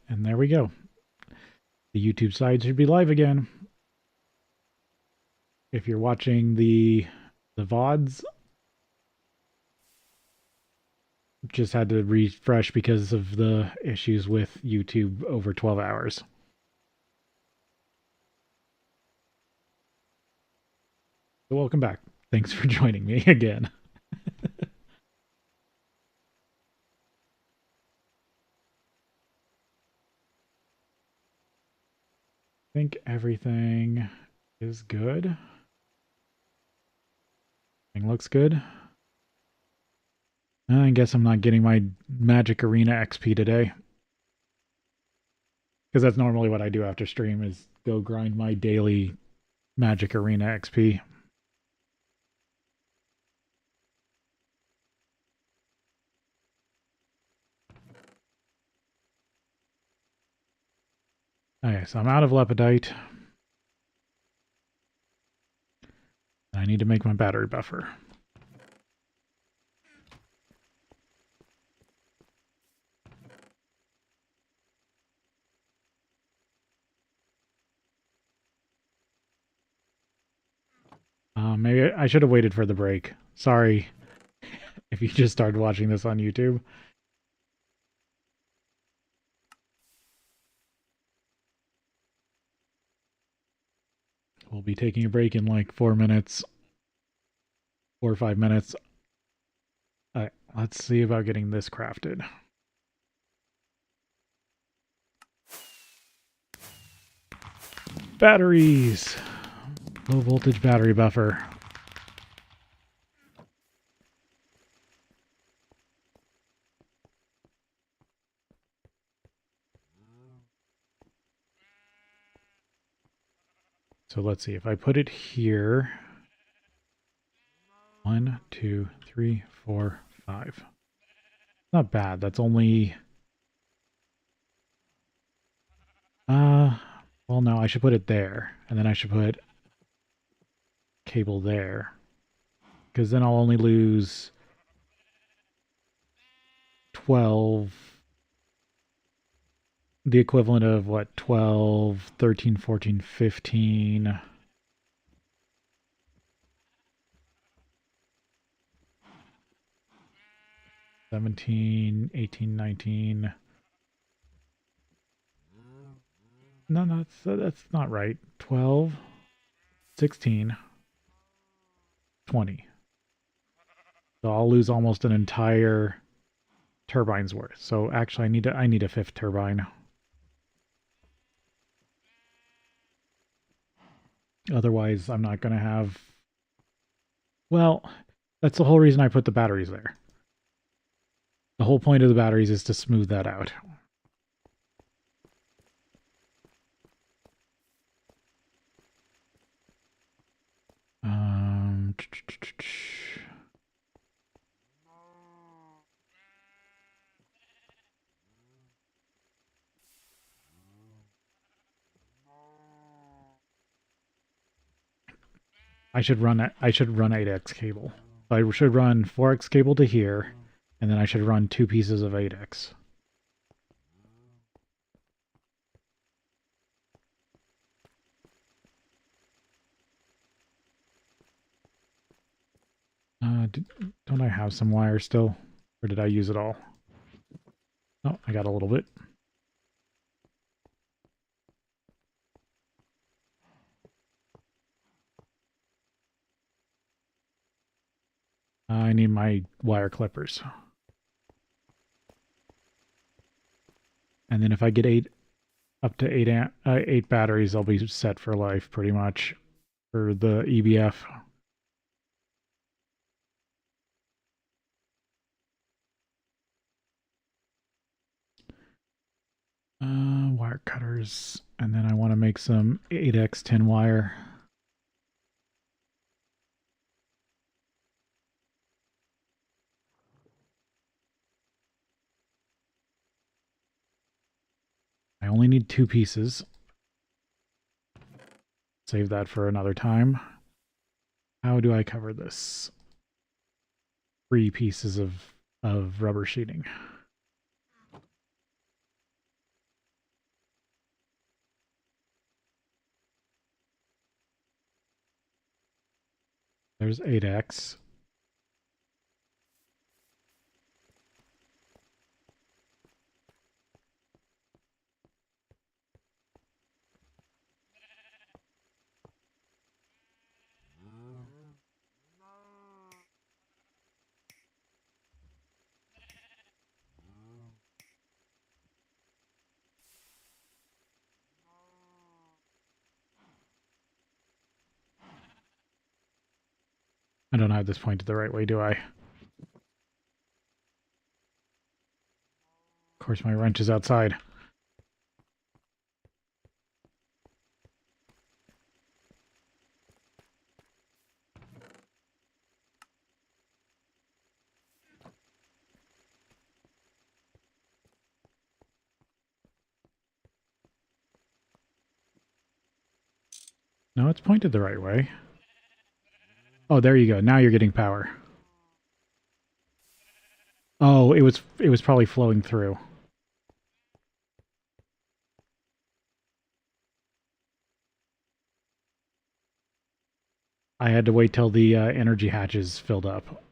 And there we go. The YouTube side should be live again. If you're watching the VODs, just had to refresh because of the issues with YouTube over 12 hours. So welcome back. Thanks for joining me again. I think everything is good. Everything looks good. I guess I'm not getting my Magic Arena XP today. Because that's normally what I do after stream is go grind my daily Magic Arena XP. Okay, so I'm out of Lepidite. I need to make my battery buffer. Maybe I should have waited for the break. Sorry if you just started watching this on YouTube. We'll be taking a break in like 4 minutes. 4 or 5 minutes. Alright, let's see about getting this crafted. Batteries! Low voltage battery buffer. So let's see, if I put it here, 1, 2, 3, 4, 5. Not bad. That's only... well, no, I should put it there. And then I should put cable there. Because then I'll only lose 12... The equivalent of, what, 12, 13, 14, 15... 17, 18, 19... No, that's not right. 12, 16, 20. So I'll lose almost an entire turbine's worth. So actually I need a fifth turbine. Otherwise I'm not gonna have... Well, that's the whole reason I put the batteries there. The whole point of the batteries is to smooth that out. I should run 8x cable. I should run 4x cable to here, and then I should run 2 pieces of 8x. Don't I have some wire still? Or did I use it all? Oh, I got a little bit. I need my wire clippers. And then if I get up to 8 batteries, I'll be set for life pretty much for the EBF. Wire cutters, and then I want to make some 8x tin wire. I only need 2 pieces. Save that for another time. How do I cover this? 3 pieces of rubber sheeting. There's 8x. I don't have this pointed the right way, do I? Of course, my wrench is outside. No, it's pointed the right way. Oh, there you go. Now you're getting power. Oh, it was probably flowing through. I had to wait till the energy hatches filled up.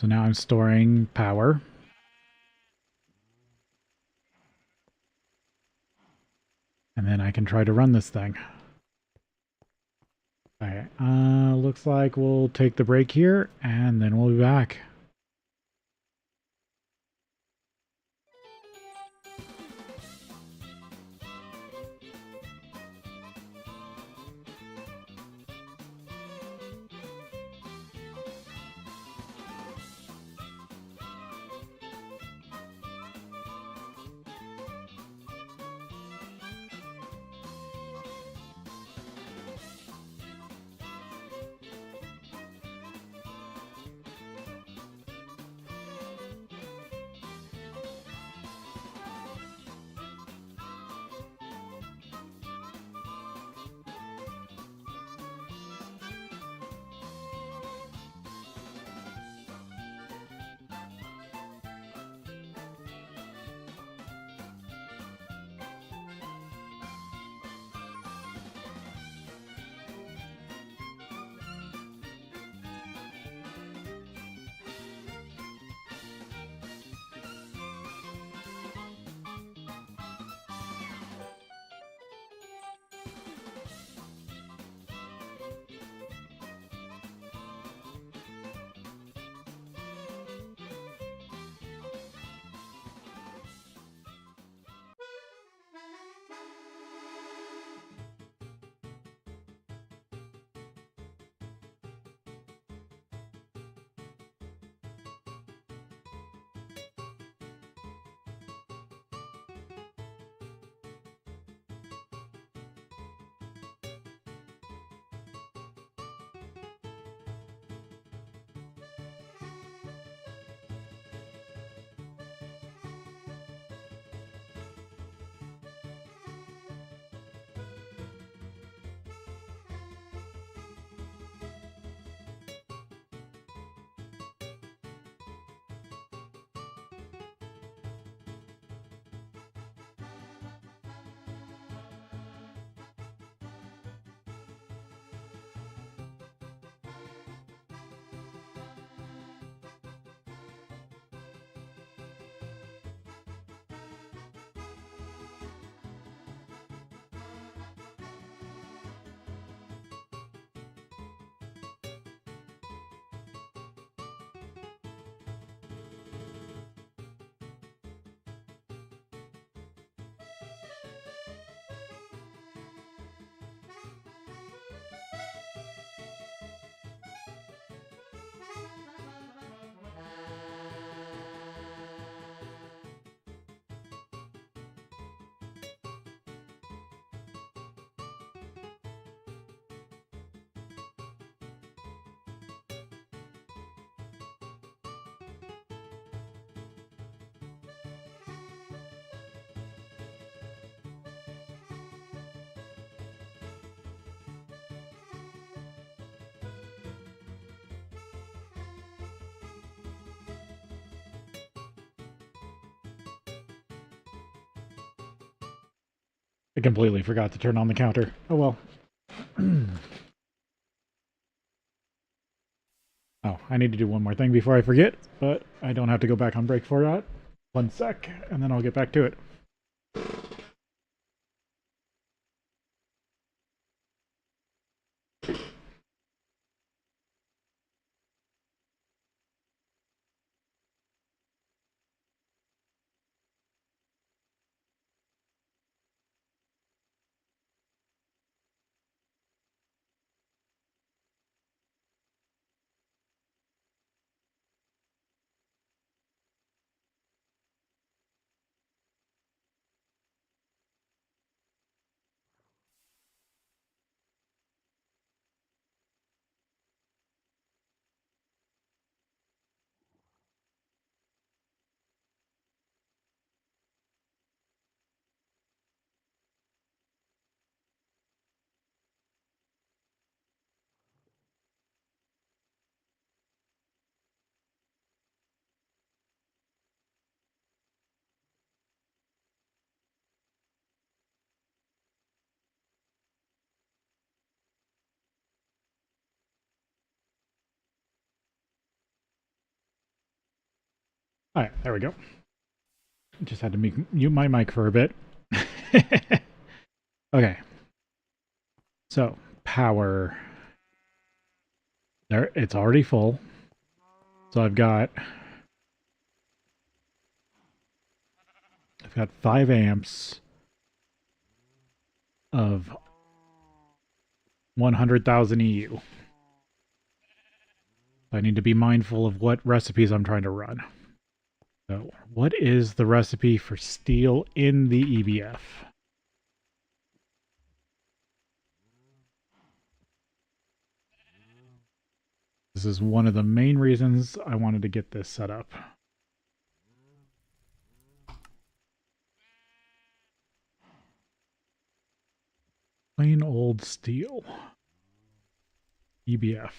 So now I'm storing power. And then I can try to run this thing. Alright, looks like we'll take the break here, and then we'll be back. I completely forgot to turn on the counter. Oh well. Oh, I need to do one more thing before I forget, but I don't have to go back on break for that. 1 sec, and then I'll get back to it. All right, there we go. Just had to mute my mic for a bit. Okay. So, power. There, it's already full. So I've got 5 amps of 100,000 EU. I need to be mindful of what recipes I'm trying to run. So, what is the recipe for steel in the EBF? This is one of the main reasons I wanted to get this set up. Plain old steel. EBF.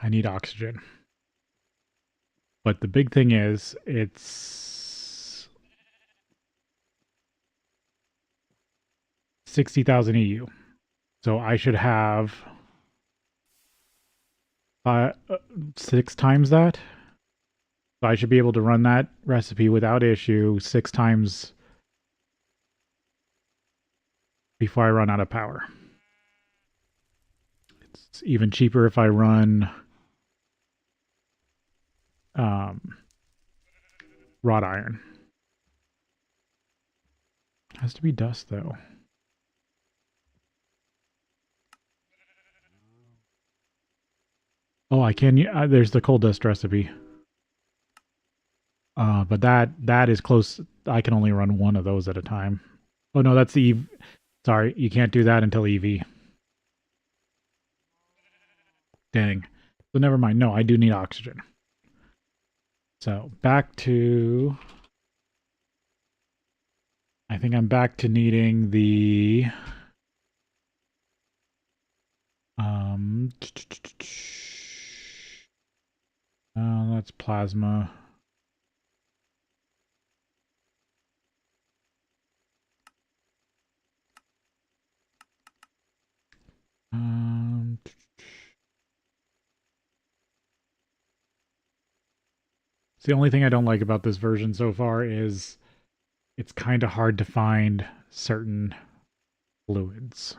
I need oxygen. But the big thing is, it's 60,000 EU. So I should have 6 times that. So I should be able to run that recipe without issue 6 times before I run out of power. It's even cheaper if I run wrought iron. Has to be dust though. Oh, I can. There's the coal dust recipe. But that is close. I can only run one of those at a time. Oh no, that's the. Sorry, you can't do that until EV. Dang. So never mind. No, I do need oxygen. So back to. I think I'm back to needing the. That's plasma. It's the only thing I don't like about this version so far is it's kind of hard to find certain fluids.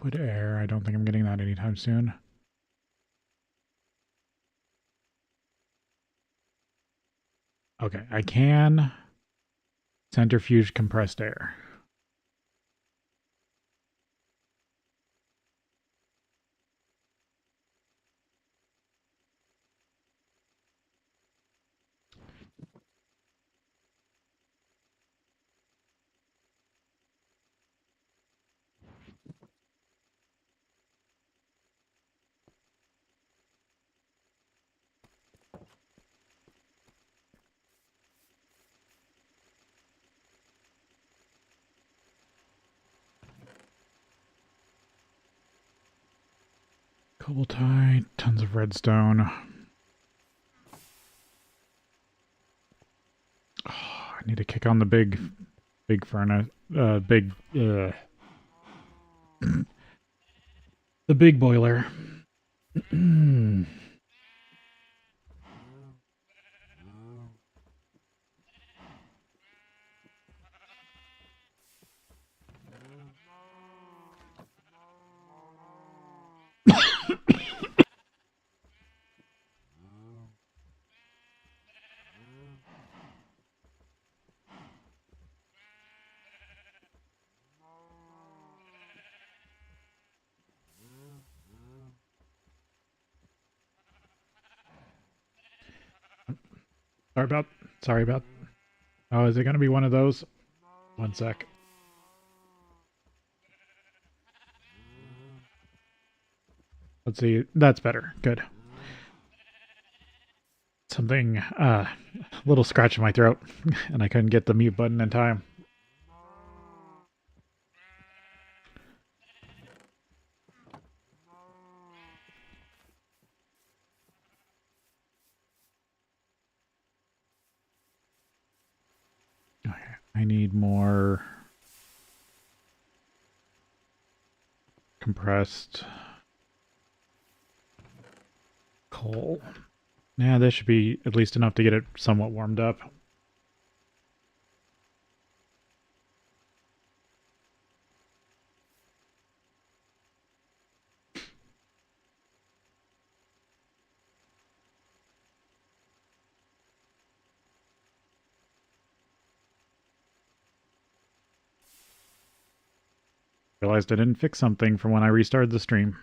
Liquid air, I don't think I'm getting that anytime soon. Okay, I can centrifuge compressed air. Cobaltite, tons of redstone. Oh, I need to kick on the big furnace. The big boiler. Sorry about. Oh, is it going to be one of those? One sec. Let's see. That's better. Good. Something, a little scratch in my throat, and I couldn't get the mute button in time. Okay, I need more compressed coal. Yeah, this should be at least enough to get it somewhat warmed up. Realized I didn't fix something from when I restarted the stream.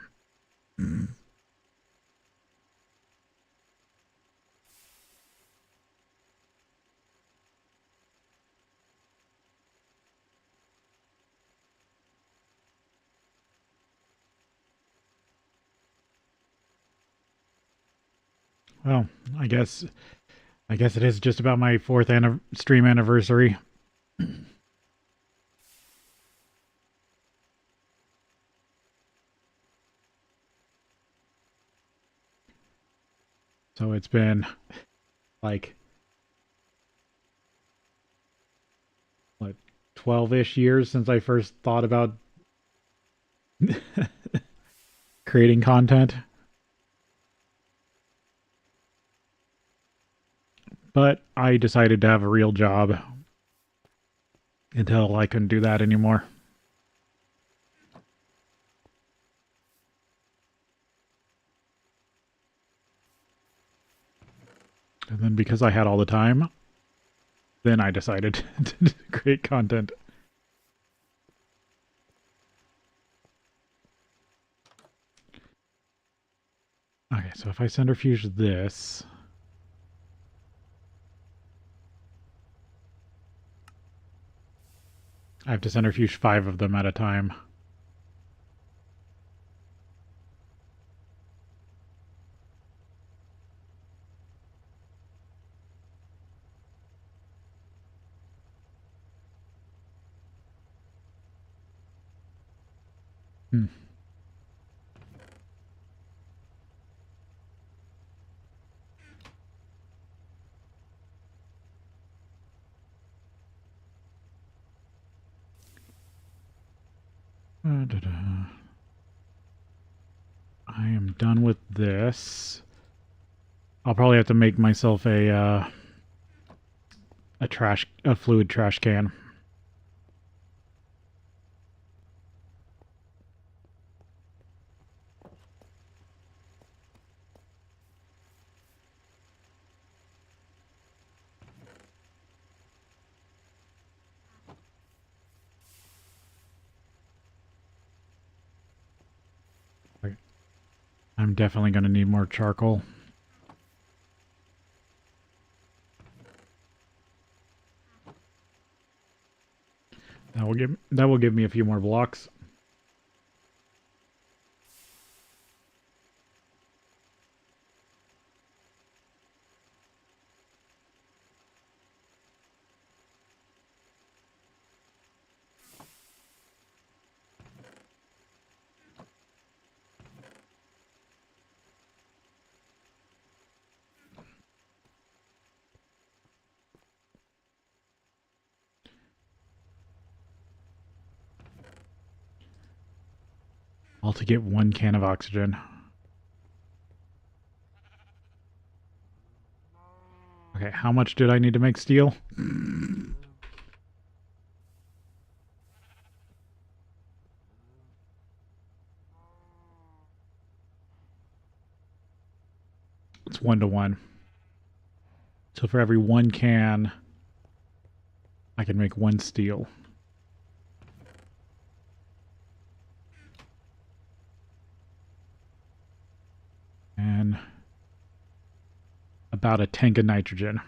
Well, I guess it is just about my 4th stream anniversary. So it's been like what 12-ish years since I first thought about creating content. But I decided to have a real job until I couldn't do that anymore. And then because I had all the time, then I decided to create content. Okay, so if I centrifuge this, I have to centrifuge 5 of them at a time. Hmm. I am done with this. I'll probably have to make myself a fluid trash can. I'm definitely going to need more charcoal. That will give me a few more blocks. to get 1 can of oxygen. Okay, how much did I need to make steel? It's 1 to 1. So for every 1 can, I can make 1 steel. And about a tank of nitrogen.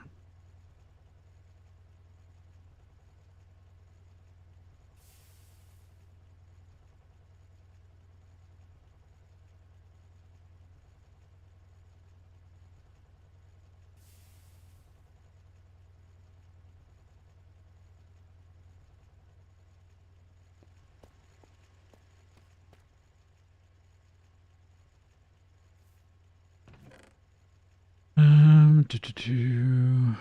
Do, do, do.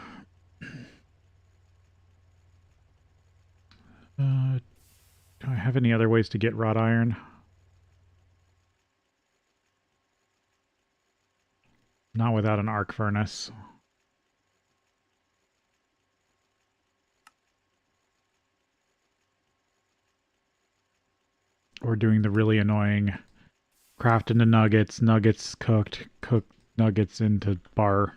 Do I have any other ways to get wrought iron? Not without an arc furnace. Or doing the really annoying craft into nuggets cooked nuggets into bar.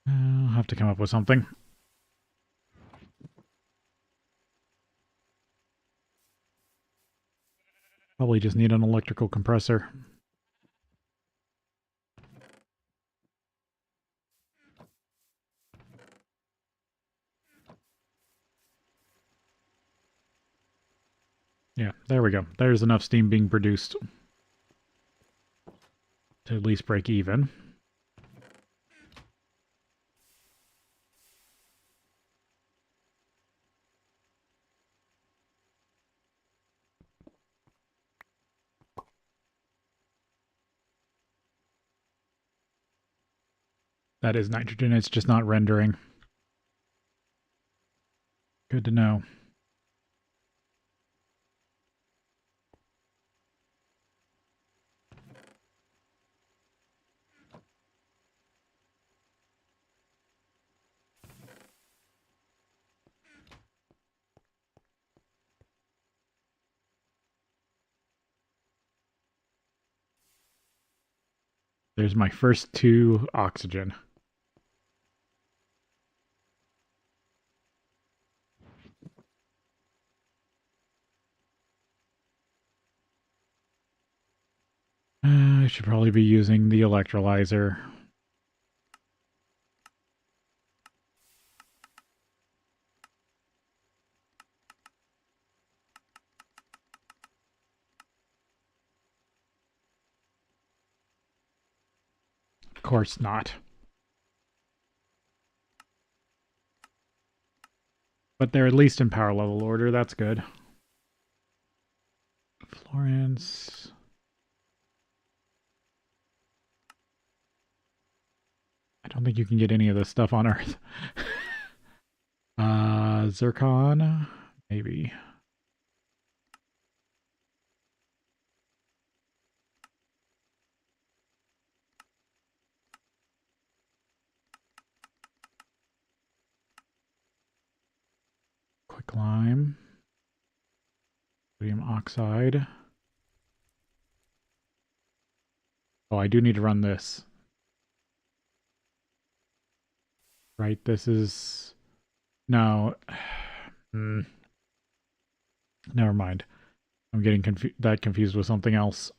I'll have to come up with something. Probably just need an electrical compressor. Yeah, there we go. There's enough steam being produced to at least break even. That is nitrogen, it's just not rendering. Good to know. There's my first 2 oxygen. I should probably be using the electrolyzer. Of course not. But they're at least in power level order, that's good. Florence. I don't think you can get any of this stuff on Earth. Zircon? Maybe. Quicklime. Sodium oxide. Oh, I do need to run this. Right, this is... No. Never mind. I'm getting confused with something else.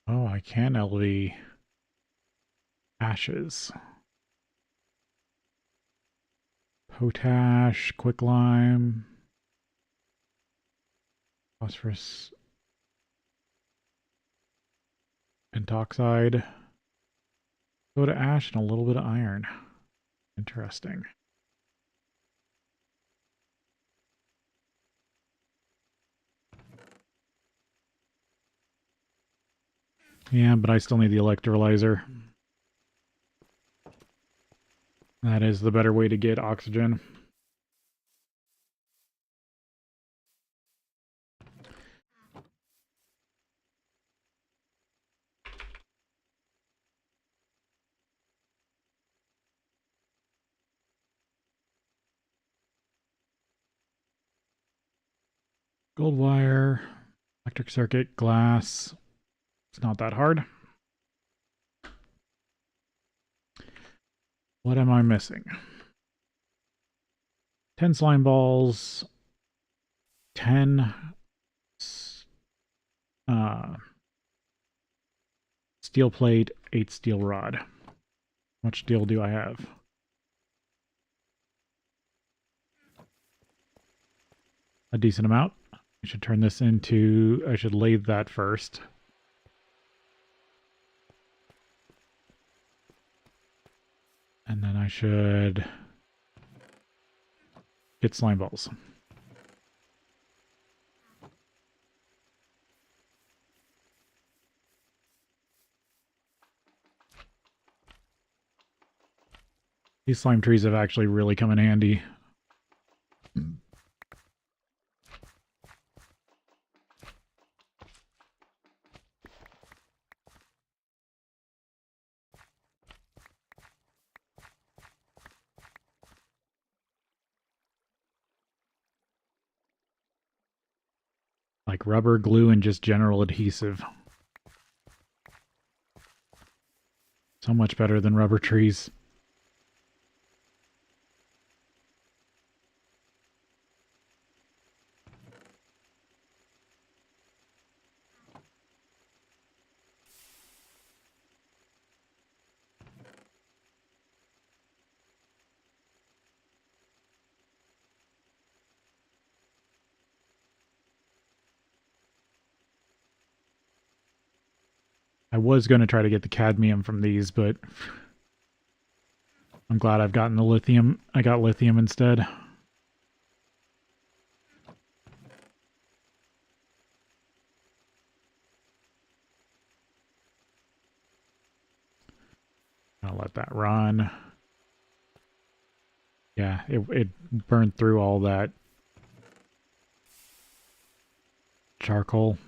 Oh, I can LV ashes. Potash, quicklime, phosphorus, pentoxide. Go to ash and a little bit of iron. Interesting. Yeah, but I still need the electrolyzer. That is the better way to get oxygen. Gold wire, electric circuit, glass. It's not that hard. What am I missing? 10 slime balls, 10 steel plate, 8 steel rod. How much steel do I have? A decent amount. I should turn this into, I should lathe that first. And then I should get slime balls. These slime trees have actually really come in handy. Like rubber, glue, and just general adhesive. So much better than rubber trees. I was going to try to get the cadmium from these, but I'm glad I've gotten the lithium. I got lithium instead. I'll let that run. Yeah, it burned through all that charcoal.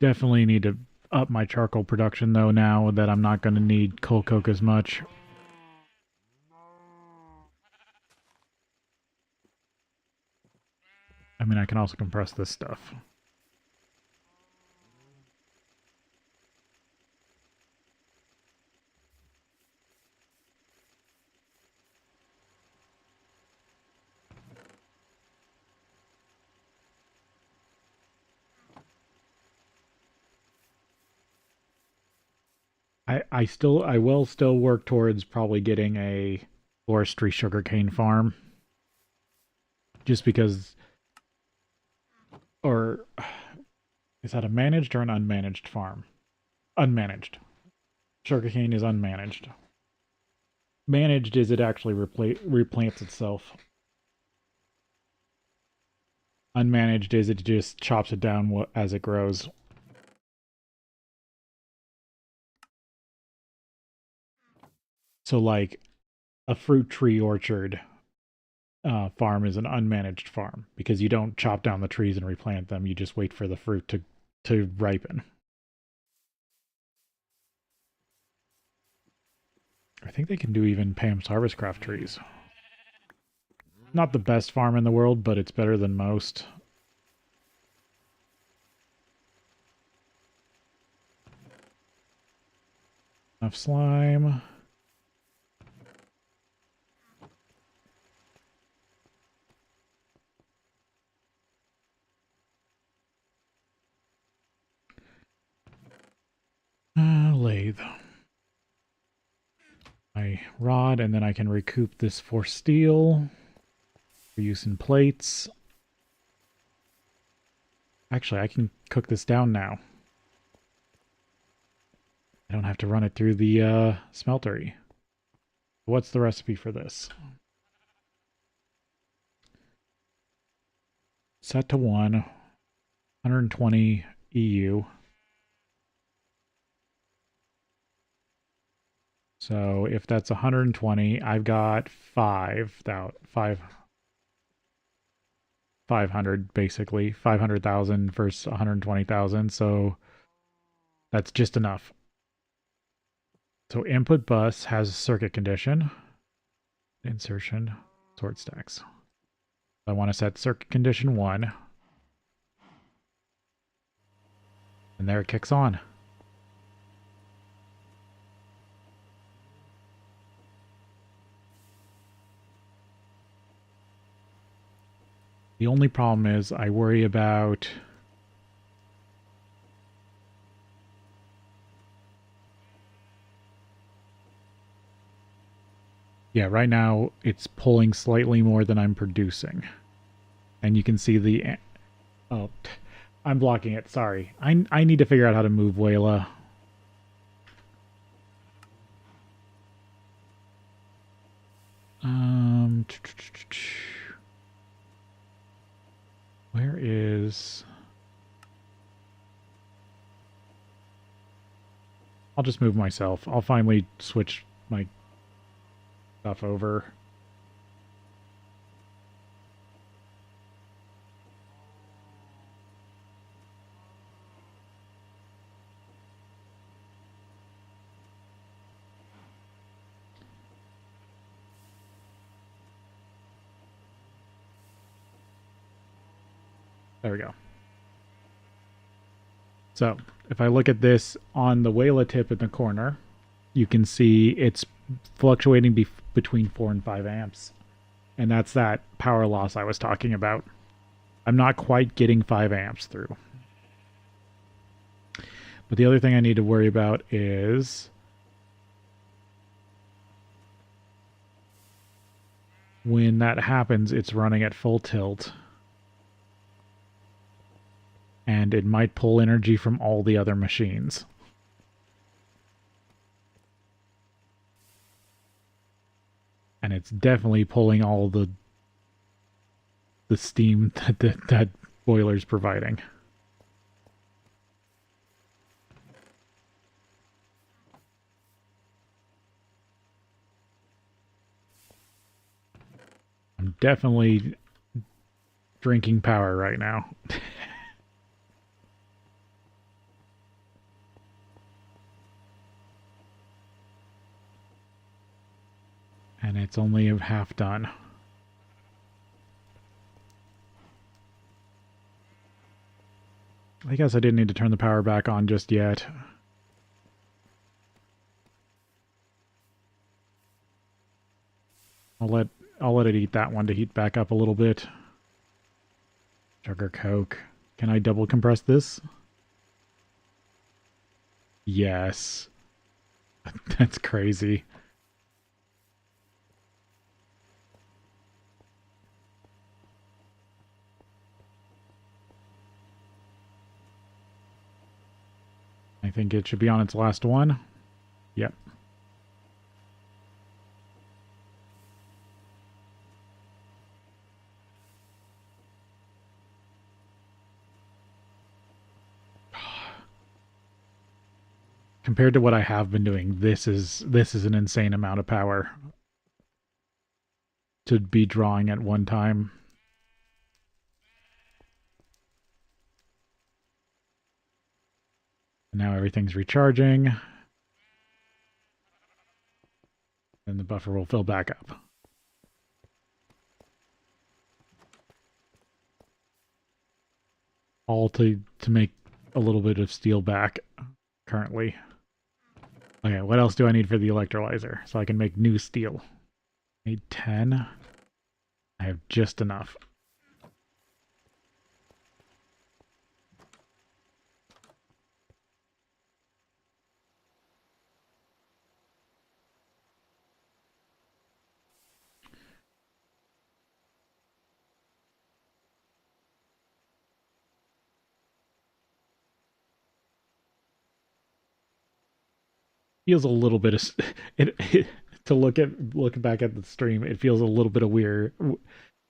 Definitely need to up my charcoal production, though, now that I'm not going to need coal coke as much. I mean, I can also compress this stuff. I will still work towards probably getting a forestry sugarcane farm. Just because, or is that a managed or an unmanaged farm? Unmanaged. Sugarcane is unmanaged. Managed is it actually replants itself. Unmanaged is it just chops it down as it grows. So like a fruit tree orchard farm is an unmanaged farm because you don't chop down the trees and replant them. You just wait for the fruit to ripen. I think they can do even Pam's Harvestcraft trees. Not the best farm in the world, but it's better than most. Enough slime. lathe my rod, and then I can recoup this for steel for use in plates. Actually, I can cook this down now. I don't have to run it through the smeltery. What's the recipe for this? Set to 1, 120 EU. So if that's 120, I've got 500 basically, 500,000 versus 120,000. So that's just enough. So input bus has a circuit condition, insertion, sort stacks. I want to set circuit condition 1. And there it kicks on. The only problem is I worry about right now it's pulling slightly more than I'm producing. And you can see the... Oh, I'm blocking it, sorry. I need to figure out how to move Wayla. Where is... I'll just move myself. I'll finally switch my stuff over. There we go. So, if I look at this on the Wayla tip in the corner, you can see it's fluctuating between 4 and 5 amps. And that's that power loss I was talking about. I'm not quite getting 5 amps through. But the other thing I need to worry about is when that happens, it's running at full tilt. And it might pull energy from all the other machines. And it's definitely pulling all the steam that boiler's providing. I'm definitely drinking power right now. And it's only half done. I guess I didn't need to turn the power back on just yet. I'll let it eat that one to heat back up a little bit. Sugar Coke. Can I double compress this? Yes. That's crazy. I think it should be on its last one. Yep. Compared to what I have been doing, this is an insane amount of power to be drawing at one time. Now everything's recharging. And the buffer will fill back up. All to make a little bit of steel back currently. Okay, what else do I need for the electrolyzer? So I can make new steel. I need 10. I have just enough. feels a little bit of to look back at the stream. It feels a little bit of weird.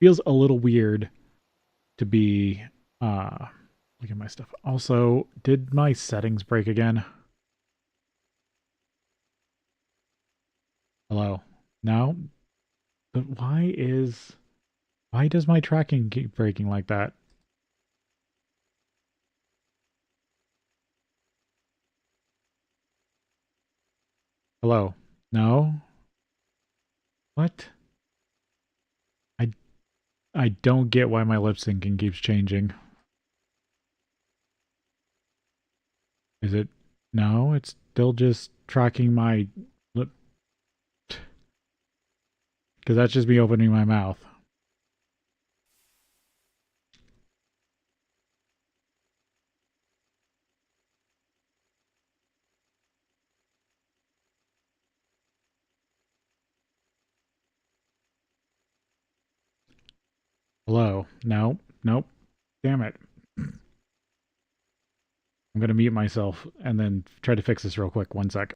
Feels a little weird to be look at my stuff. Also, did my settings break again? Hello. No. But why does my tracking keep breaking like that? Hello. No. What? I I don't get why my lip syncing keeps changing. Is it? No, it's still just tracking my lip. Because that's just me opening my mouth. Hello. No. Nope. Damn it. I'm going to mute myself and then try to fix this real quick. One sec.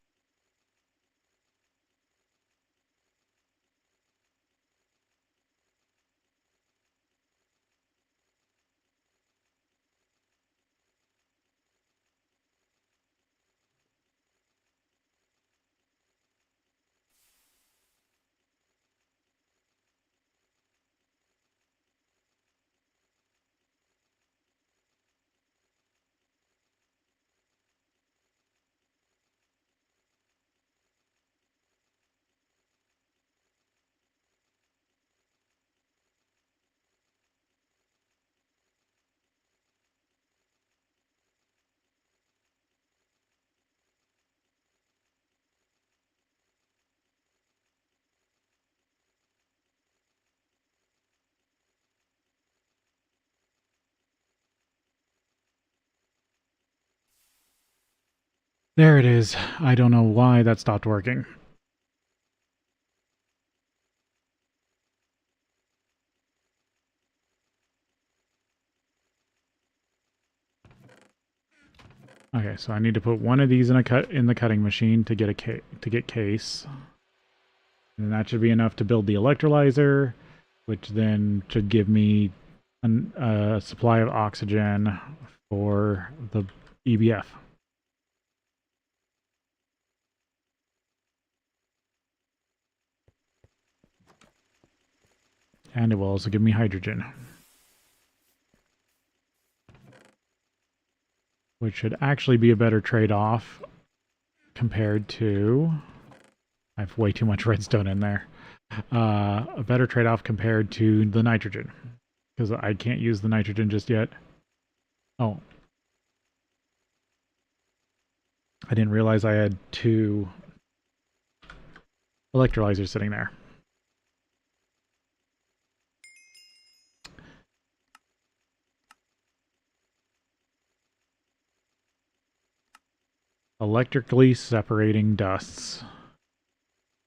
There it is. I don't know why that stopped working. Okay, so I need to put one of these in the cutting machine to get case. And that should be enough to build the electrolyzer, which then should give me a supply of oxygen for the EBF. And it will also give me hydrogen, which should actually be a better trade-off compared to... I have way too much redstone in there. A better trade-off compared to the nitrogen, because I can't use the nitrogen just yet. Oh. I didn't realize I had 2 electrolyzers sitting there. Electrically separating dusts.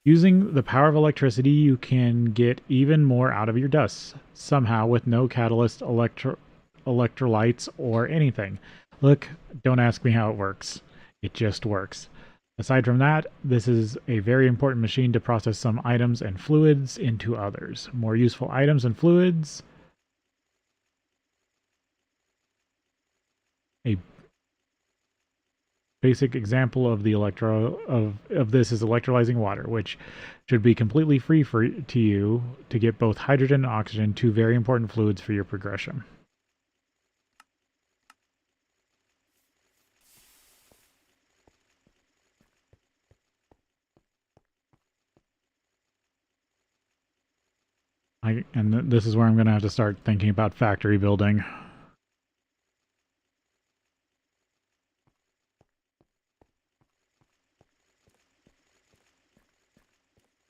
Using the power of electricity, you can get even more out of your dusts, somehow with no catalyst, electrolytes, or anything. Look, don't ask me how it works. It just works. Aside from that, this is a very important machine to process some items and fluids into others. More useful items and fluids. A basic example of the of this is electrolyzing water, which should be completely free to you to get both hydrogen and oxygen, 2 very important fluids for your progression. And this is where I'm going to have to start thinking about factory building.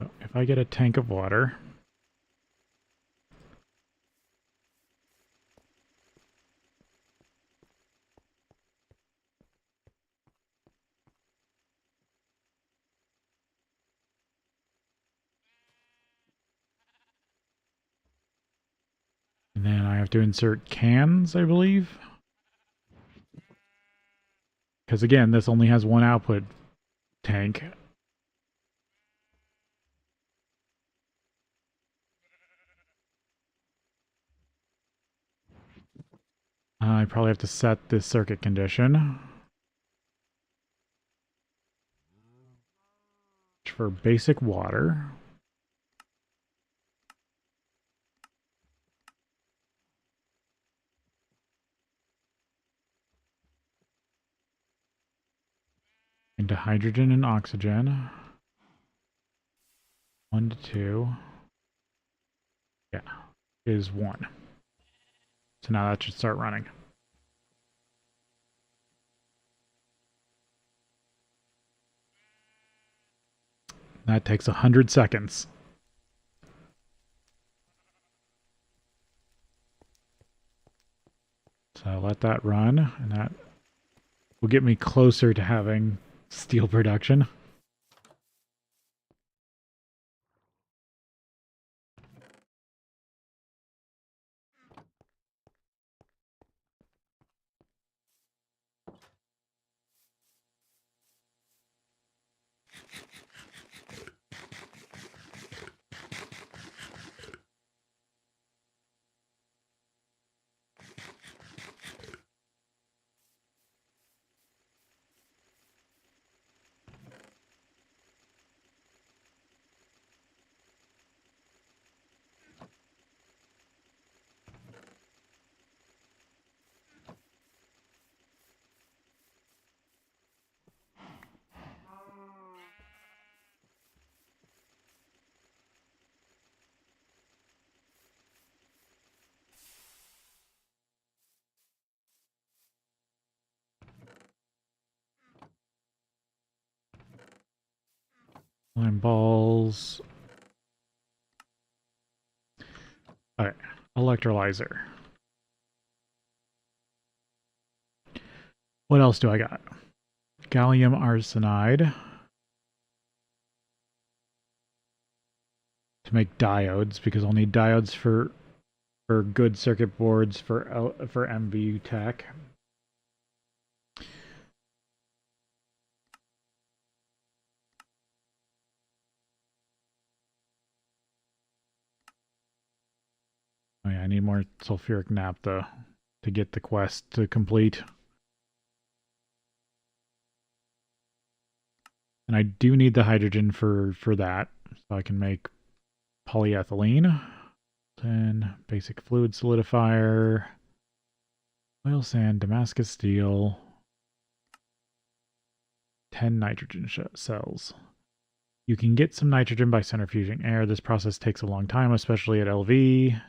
So if I get a tank of water, and then I have to insert cans, I believe. Because again, this only has one output tank. I probably have to set this circuit condition for basic water. Into hydrogen and oxygen. 1 to 2. Yeah, is 1. So now that should start running. That takes 100 seconds. So let that run, and that will get me closer to having steel production. Lime balls. Alright, electrolyzer. What else do I got? Gallium arsenide. To make diodes, because I'll need diodes for good circuit boards for MVU tech. Oh yeah, I need more sulfuric naphtha to get the quest to complete. And I do need the hydrogen for that, so I can make polyethylene. Then basic fluid solidifier, oil sand, Damascus steel, 10 nitrogen cells. You can get some nitrogen by centrifuging air. This process takes a long time, especially at LV.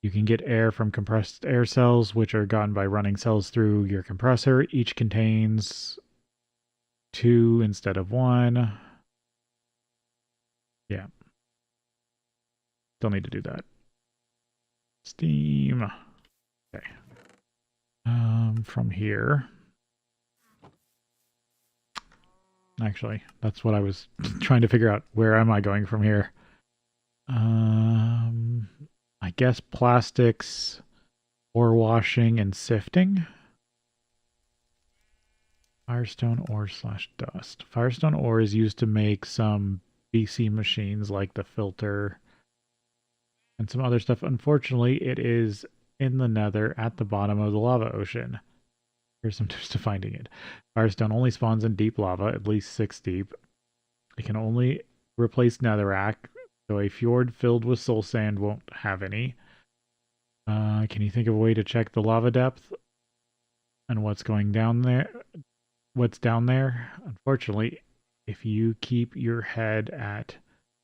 You can get air from compressed air cells, which are gotten by running cells through your compressor. Each contains 2 instead of 1. Yeah. Don't need to do that. Steam. Okay. From here. Actually, that's what I was trying to figure out. Where am I going from here? I guess plastics, ore washing, and sifting. Firestone ore / dust. Firestone ore is used to make some BC machines like the filter and some other stuff. Unfortunately, it is in the nether at the bottom of the lava ocean. Here's some tips to finding it. Firestone only spawns in deep lava, at least 6 deep. It can only replace netherrack, so a fjord filled with soul sand won't have any. Can you think of a way to check the lava depth and what's going down there? What's down there? Unfortunately, if you keep your head at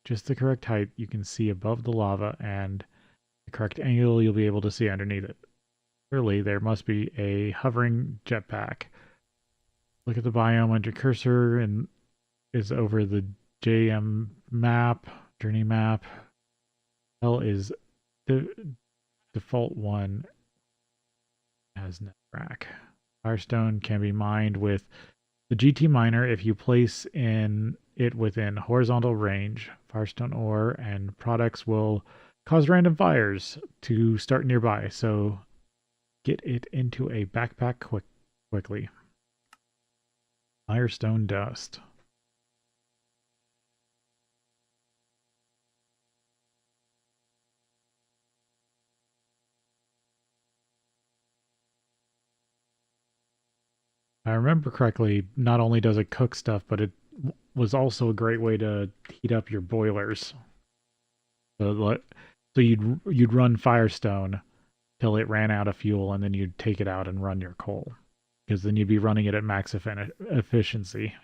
just the correct height, you can see above the lava, and the correct angle, you'll be able to see underneath it. Clearly, there must be a hovering jetpack. Look at the biome when your cursor and is over the JM map, journey map. L is the default one as netherrack. Firestone can be mined with the GT miner if you place it within horizontal range. Firestone ore and products will cause random fires to start nearby, so get it into a backpack quickly. Firestone dust. I remember correctly, not only does it cook stuff, but it was also a great way to heat up your boilers. So, so you'd run Firestone till it ran out of fuel, and then you'd take it out and run your coal, because then you'd be running it at max efficiency.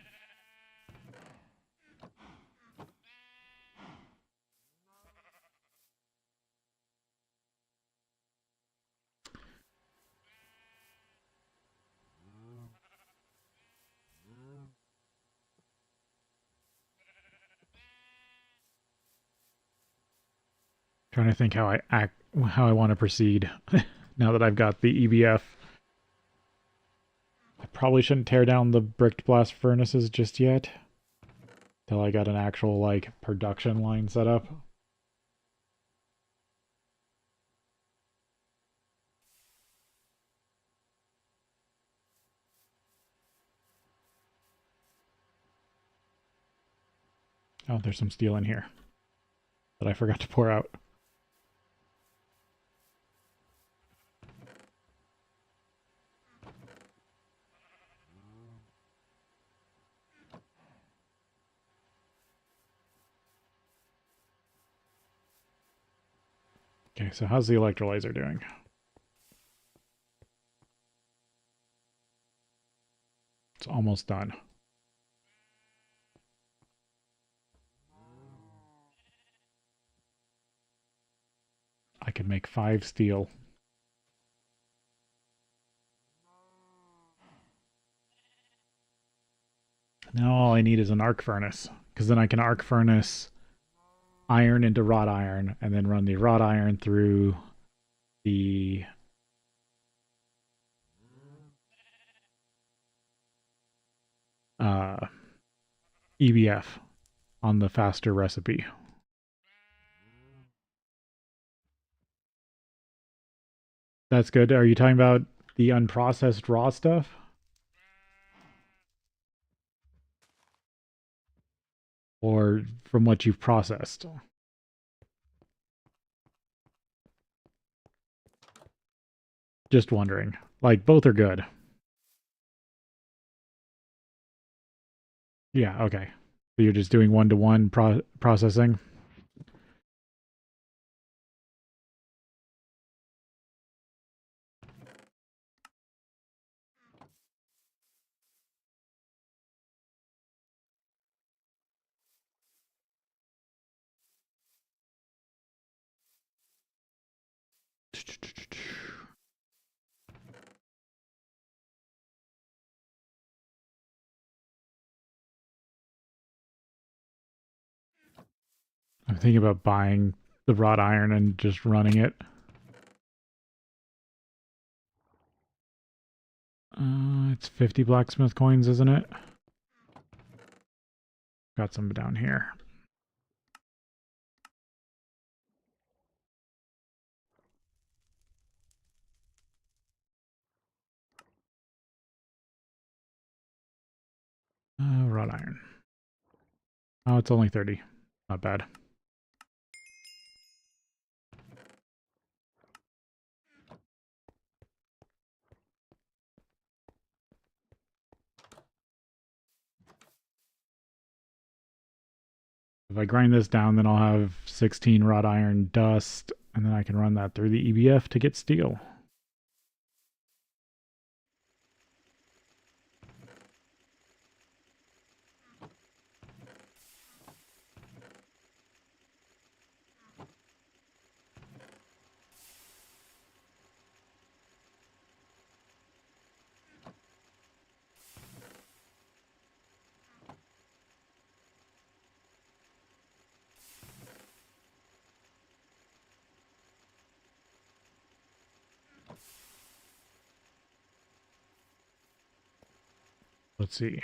Trying to think how I want to proceed now that I've got the EBF. I probably shouldn't tear down the bricked blast furnaces just yet, till I got an actual like production line set up. Oh, there's some steel in here that I forgot to pour out. Okay, so how's the electrolyzer doing? It's almost done. I could make 5 steel. Now all I need is an arc furnace, because then I can arc furnace iron into wrought iron, and then run the wrought iron through the uh, EBF on the faster recipe. That's good. Are you talking about the unprocessed raw stuff? Or from what you've processed? Just wondering. Like, both are good. Yeah, okay. So you're just doing one-to-one processing? I'm thinking about buying the wrought iron and just running it. It's 50 blacksmith coins, isn't it? Got some down here. Wrought iron. Oh, it's only 30. Not bad. If I grind this down, then I'll have 16 wrought iron dust, and then I can run that through the EBF to get steel. Let's see.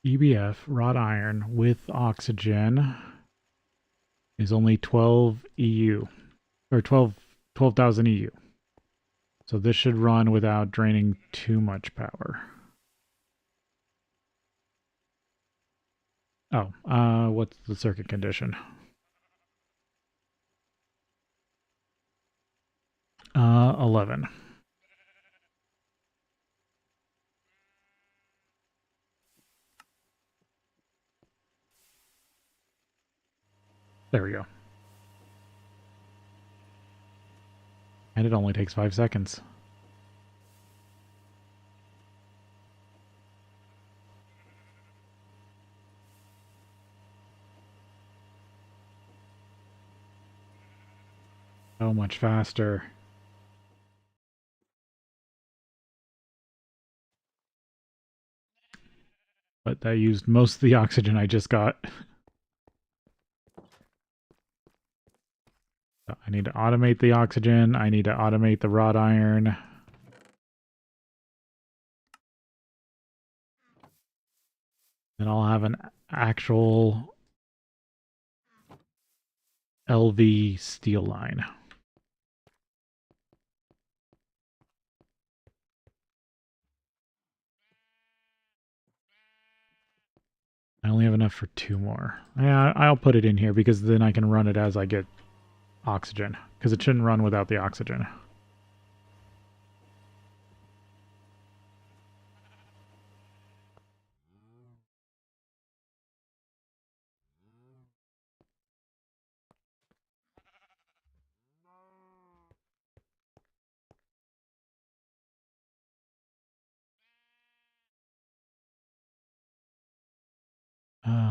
EBF wrought iron with oxygen is only 12 EU, or 12,000 EU. So this should run without draining too much power. Oh, what's the circuit condition? 11. There we go. And it only takes 5 seconds. So much faster. But that used most of the oxygen I just got. I need to automate the oxygen. I need to automate the wrought iron. Then I'll have an actual LV steel line. I only have enough for 2 more. Yeah, I'll put it in here because then I can run it as I get oxygen. Because it shouldn't run without the oxygen.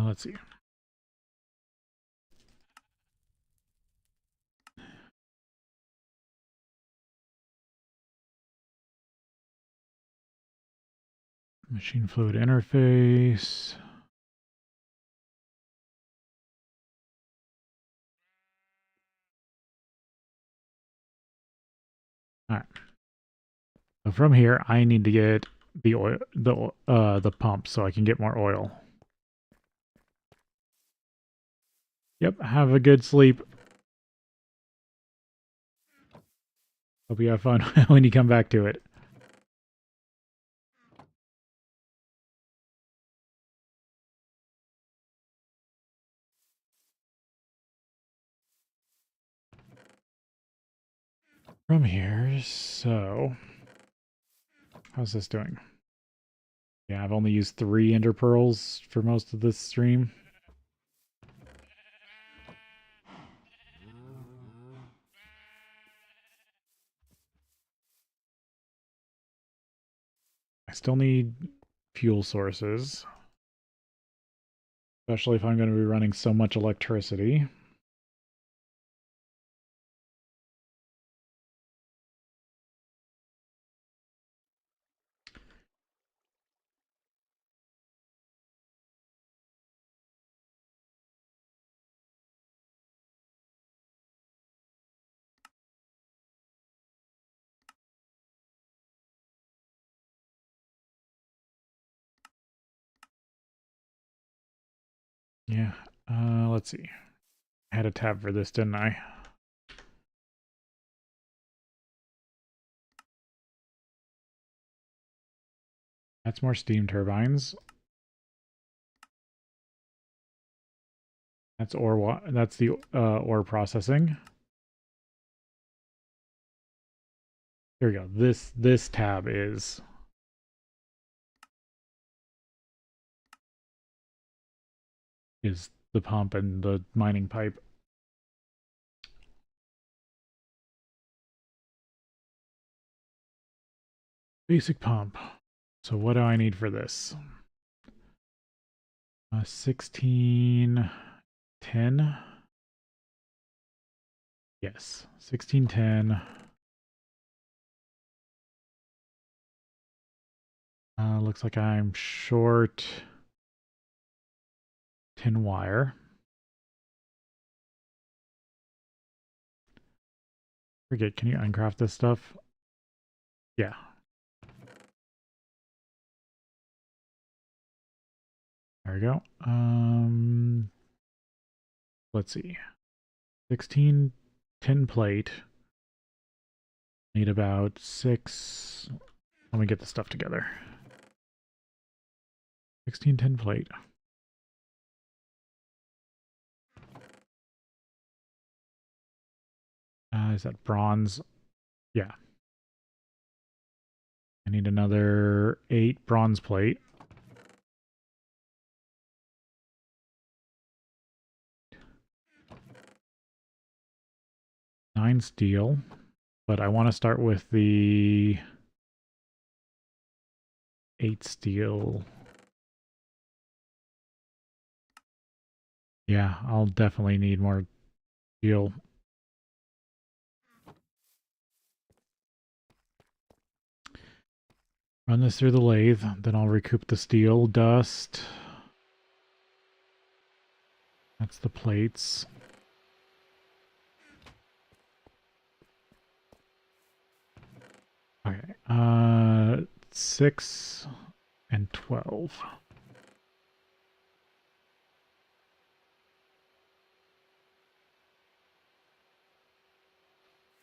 Let's see. Machine fluid interface. All right. So from here, I need to get the oil, the pump, so I can get more oil. Yep. Have a good sleep. Hope you have fun when you come back to it. From here, so how's this doing? Yeah, I've only used 3 ender pearls for most of this stream. I still need fuel sources, especially if I'm going to be running so much electricity. Yeah, let's see. I had a tab for this, didn't I? That's more steam turbines. That's that's the ore processing. Here we go. This tab is the pump and the mining pipe. Basic pump. So what do I need for this? 1610. Yes, 1610. Looks like I'm short tin wire. Forget, can you uncraft this stuff? Yeah. There we go. Let's see. 16 tin plate. Need about 6. Let me get the stuff together. 16 tin plate. Is that bronze? Yeah. I need another 8 bronze plate. Nine steel. But I want to start with the 8 steel. Yeah, I'll definitely need more steel. Run this through the lathe, then I'll recoup the steel dust. That's the plates. Okay, 6 and 12.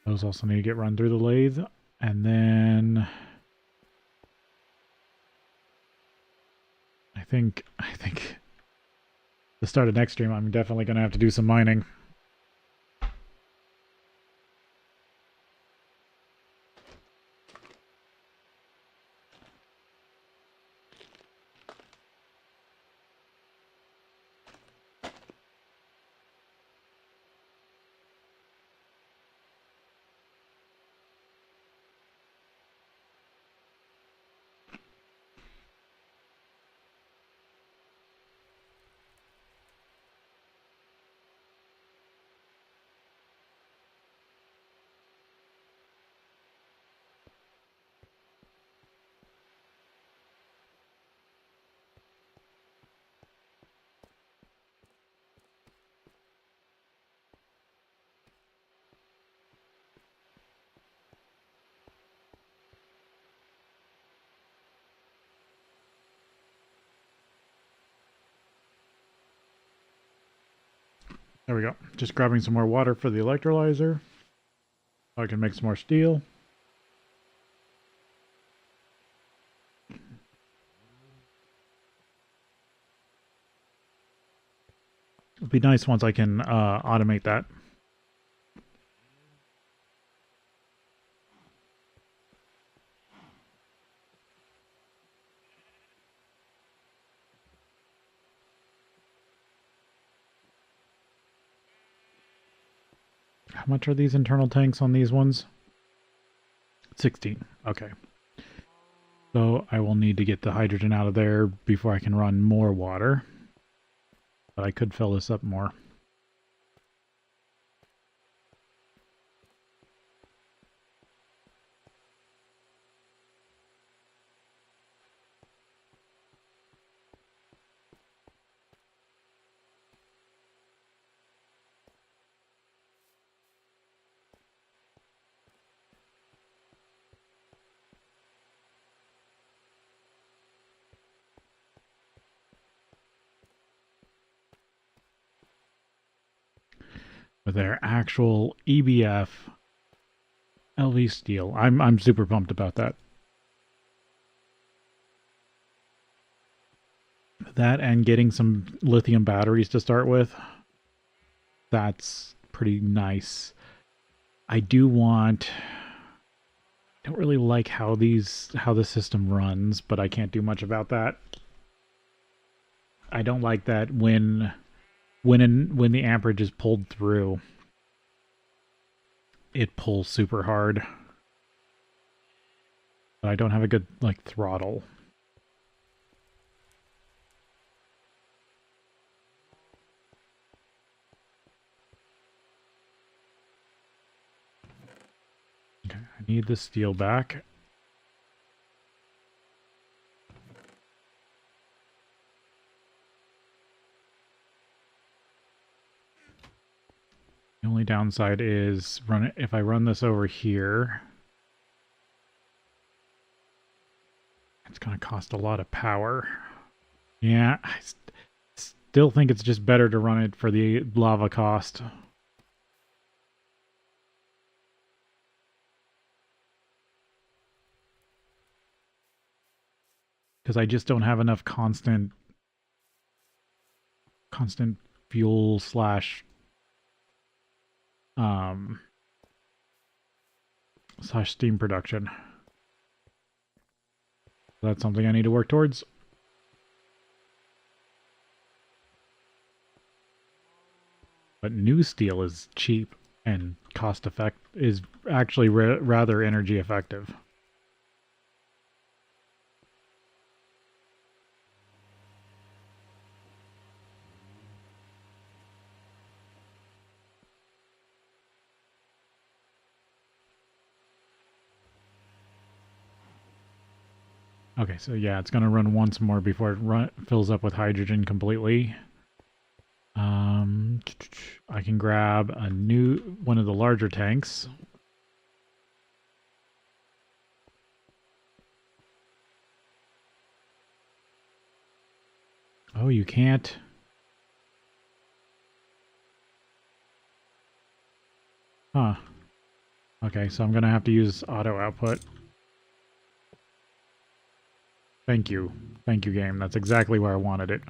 Those also need to get run through the lathe. And then I think the start of next stream, I'm definitely going to have to do some mining. There we go. Just grabbing some more water for the electrolyzer. So I can make some more steel. It'll be nice once I can automate that. How much are these internal tanks on these ones? 16. Okay. So I will need to get the hydrogen out of there before I can run more water. But I could fill this up more. With their actual EBF LV steel. I'm super pumped about that. That and getting some lithium batteries to start with. That's pretty nice. I don't really like how the system runs, but I can't do much about that. I don't like that when the amperage is pulled through, it pulls super hard. But I don't have a good throttle. Okay, I need the steel back. The only downside is if I run this over here, it's going to cost a lot of power. Yeah, I still think it's just better to run it for the lava cost. Because I just don't have enough constant fuel slash / steam production. That's something I need to work towards. But new steel is cheap and is actually rather energy effective. Okay, so yeah, it's going to run once more before it fills up with hydrogen completely. I can grab one of the larger tanks. Oh, you can't. Huh. Okay, so I'm going to have to use auto output. Thank you. Thank you, game. That's exactly where I wanted it.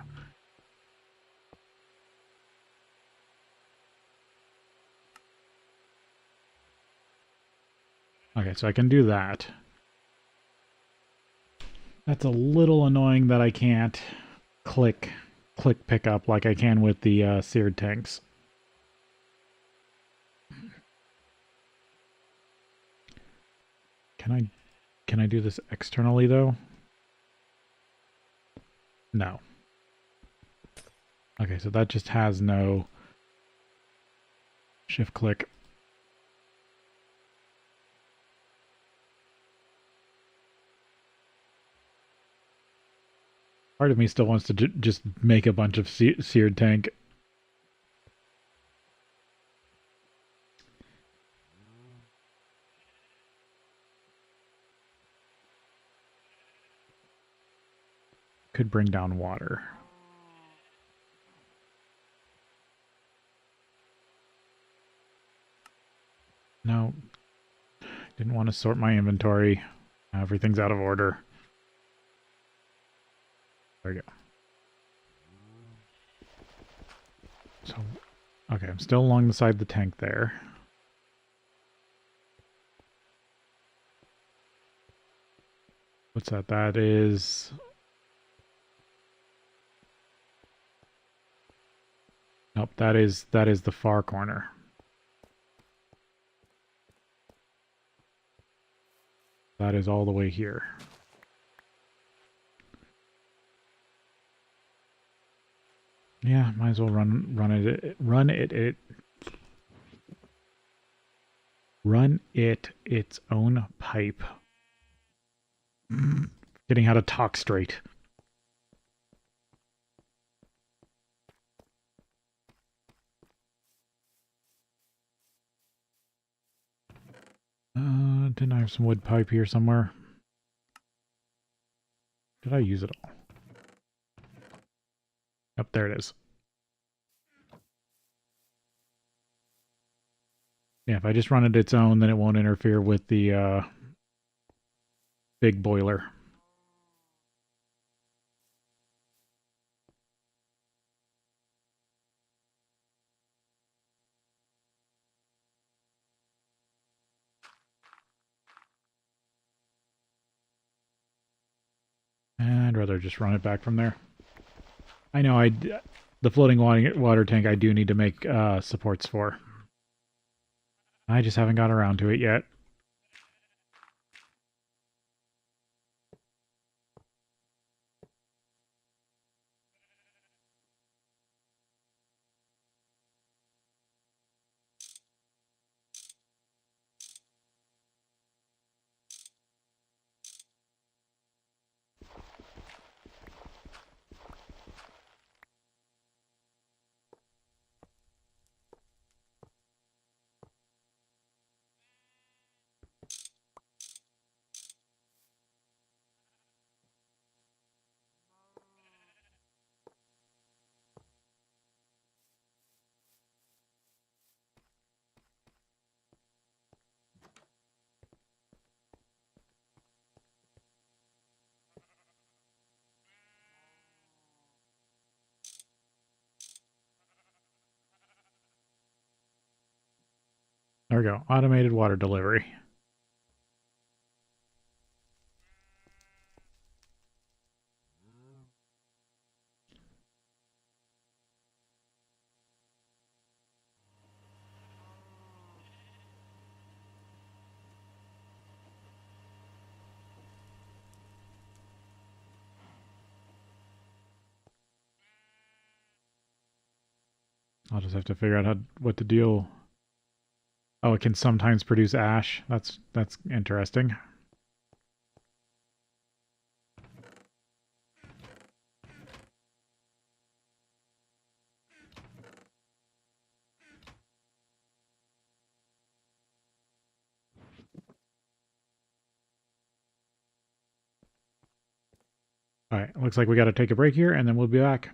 Okay, so I can do that. That's a little annoying that I can't click pick up like I can with the seared tanks. Can I do this externally though? No. Okay, so that just has no shift click. Part of me still wants to just make a bunch of seared tank. Could bring down water. No. Didn't want to sort my inventory. Everything's out of order. There we go. So, okay, I'm still along the side of the tank there. What's that? That is... Nope, that is the far corner. That is all the way here. Yeah, might as well run it its own pipe. Getting how to talk straight. Didn't I have some wood pipe here somewhere? Did I use it all? Yep, there it is. Yeah, if I just run it its own, then it won't interfere with the big boiler. I'd rather just run it back from there. I know the floating water tank I do need to make supports for. I just haven't got around to it yet. There we go. Automated water delivery. I'll just have to figure out what to deal. Oh, it can sometimes produce ash. That's interesting. All right, looks like we got to take a break here, and then we'll be back.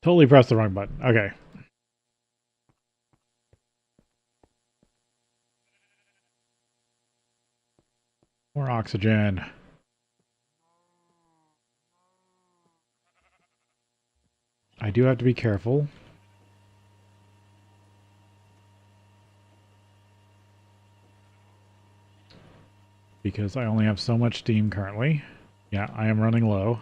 Totally pressed the wrong button. Okay. More oxygen. I do have to be careful. Because I only have so much steam currently. Yeah, I am running low.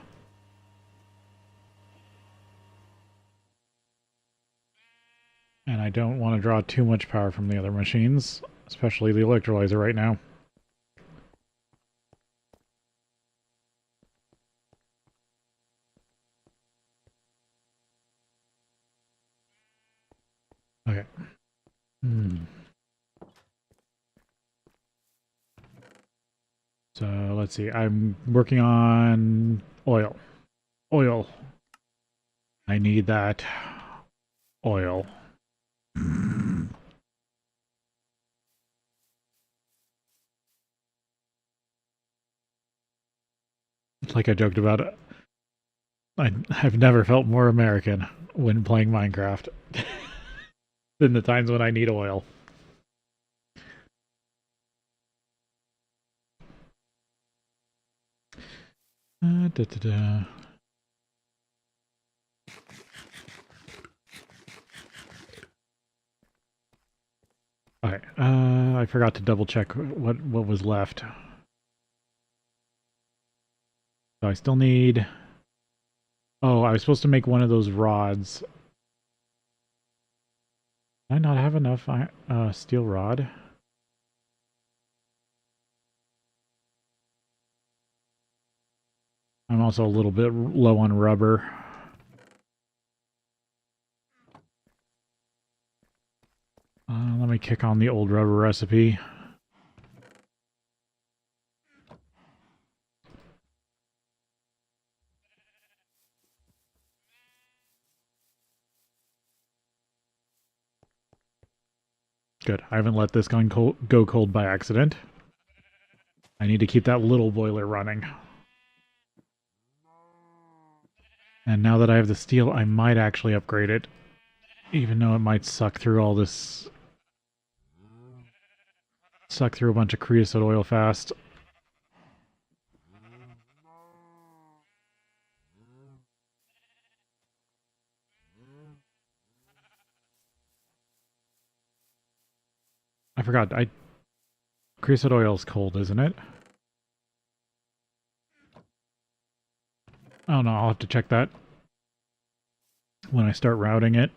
And I don't want to draw too much power from the other machines, especially the electrolyzer right now. Okay. So let's see. I'm working on oil. Oil. I need that oil. It's like I joked about it. I've never felt more American when playing Minecraft than the times when I need oil. Da, da, da. Alright, I forgot to double check what was left. So I still need... Oh, I was supposed to make one of those rods. Did I not have enough steel rod? I'm also a little bit low on rubber. Let me kick on the old rubber recipe. Good. I haven't let this gun go cold by accident. I need to keep that little boiler running. And now that I have the steel, I might actually upgrade it. Even though it might suck through all this... Suck through a bunch of creosote oil fast. I forgot, creosote oil is cold, isn't it? Oh no, I'll have to check that when I start routing it.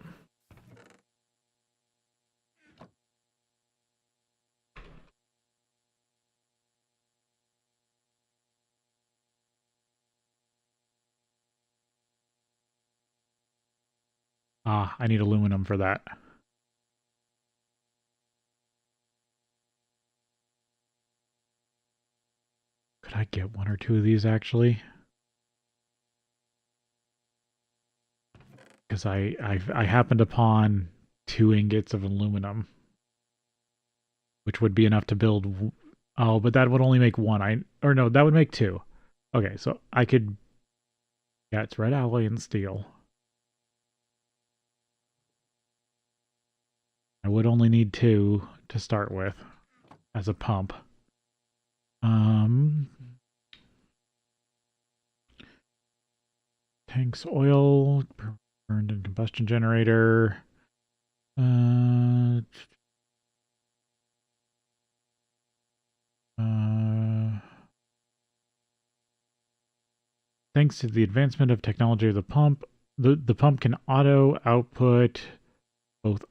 Ah, I need aluminum for that. Could I get one or two of these, actually? Because I happened upon 2 ingots of aluminum, which would be enough to build... Oh, but that would only make one. Or no, that would make 2. Okay, so I could... Yeah, it's red alloy and steel. I would only need 2 to start with as a pump. Tanks, oil, burned in combustion generator. Thanks to the advancement of technology of the pump, the pump can auto output both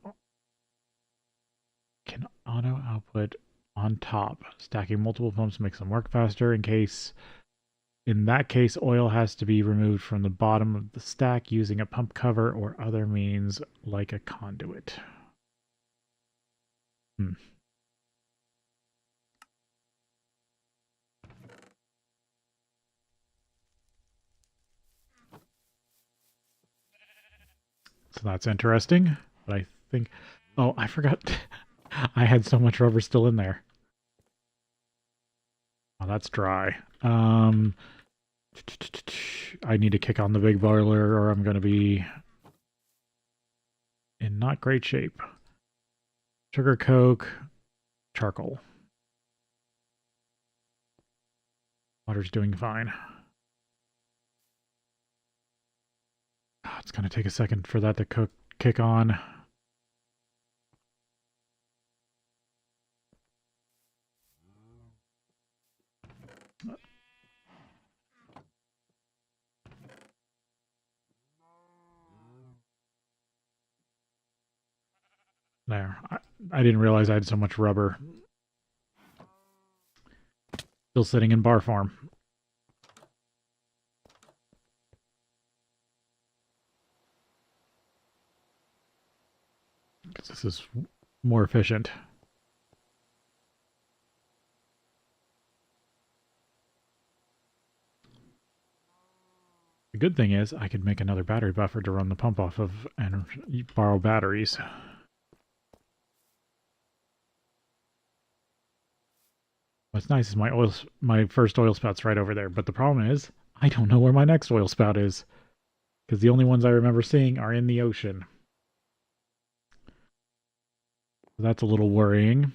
on top. Stacking multiple pumps makes them work faster. In that case, oil has to be removed from the bottom of the stack using a pump cover or other means like a conduit. So that's interesting. But I think... Oh, I forgot. I had so much rubber still in there. Oh, that's dry. I need to kick on the big boiler or I'm going to be in not great shape. Sugar, Coke, charcoal. Water's doing fine. Oh, it's going to take a second for that to kick on. There. I didn't realize I had so much rubber. Still sitting in bar form. This is more efficient. The good thing is I could make another battery buffer to run the pump off of and borrow batteries. What's nice is my first oil spout's right over there, but the problem is I don't know where my next oil spout is, because the only ones I remember seeing are in the ocean. So that's a little worrying.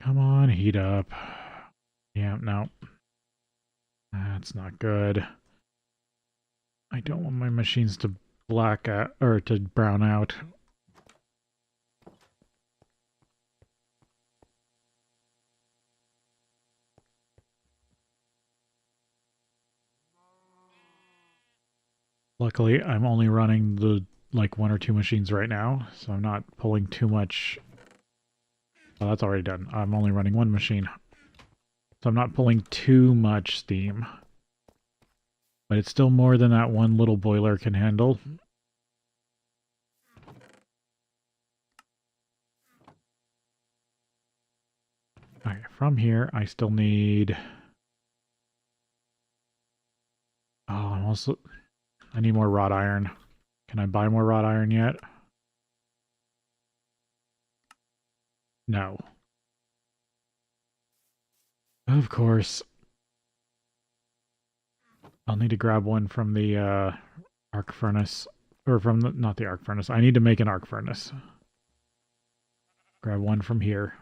Come on, heat up. Yeah, no. That's not good. I don't want my machines to black out, or to brown out. Luckily, I'm only running the like 1 or 2 machines right now, so I'm not pulling too much. Oh, that's already done. I'm only running 1 machine, so I'm not pulling too much steam. But it's still more than that one little boiler can handle. Okay, from here, I still need... Oh, I'm also... I need more wrought iron. Can I buy more wrought iron yet? No. Of course. I'll need to grab one from the arc furnace. Or from the... Not the arc furnace. I need to make an arc furnace. Grab one from here.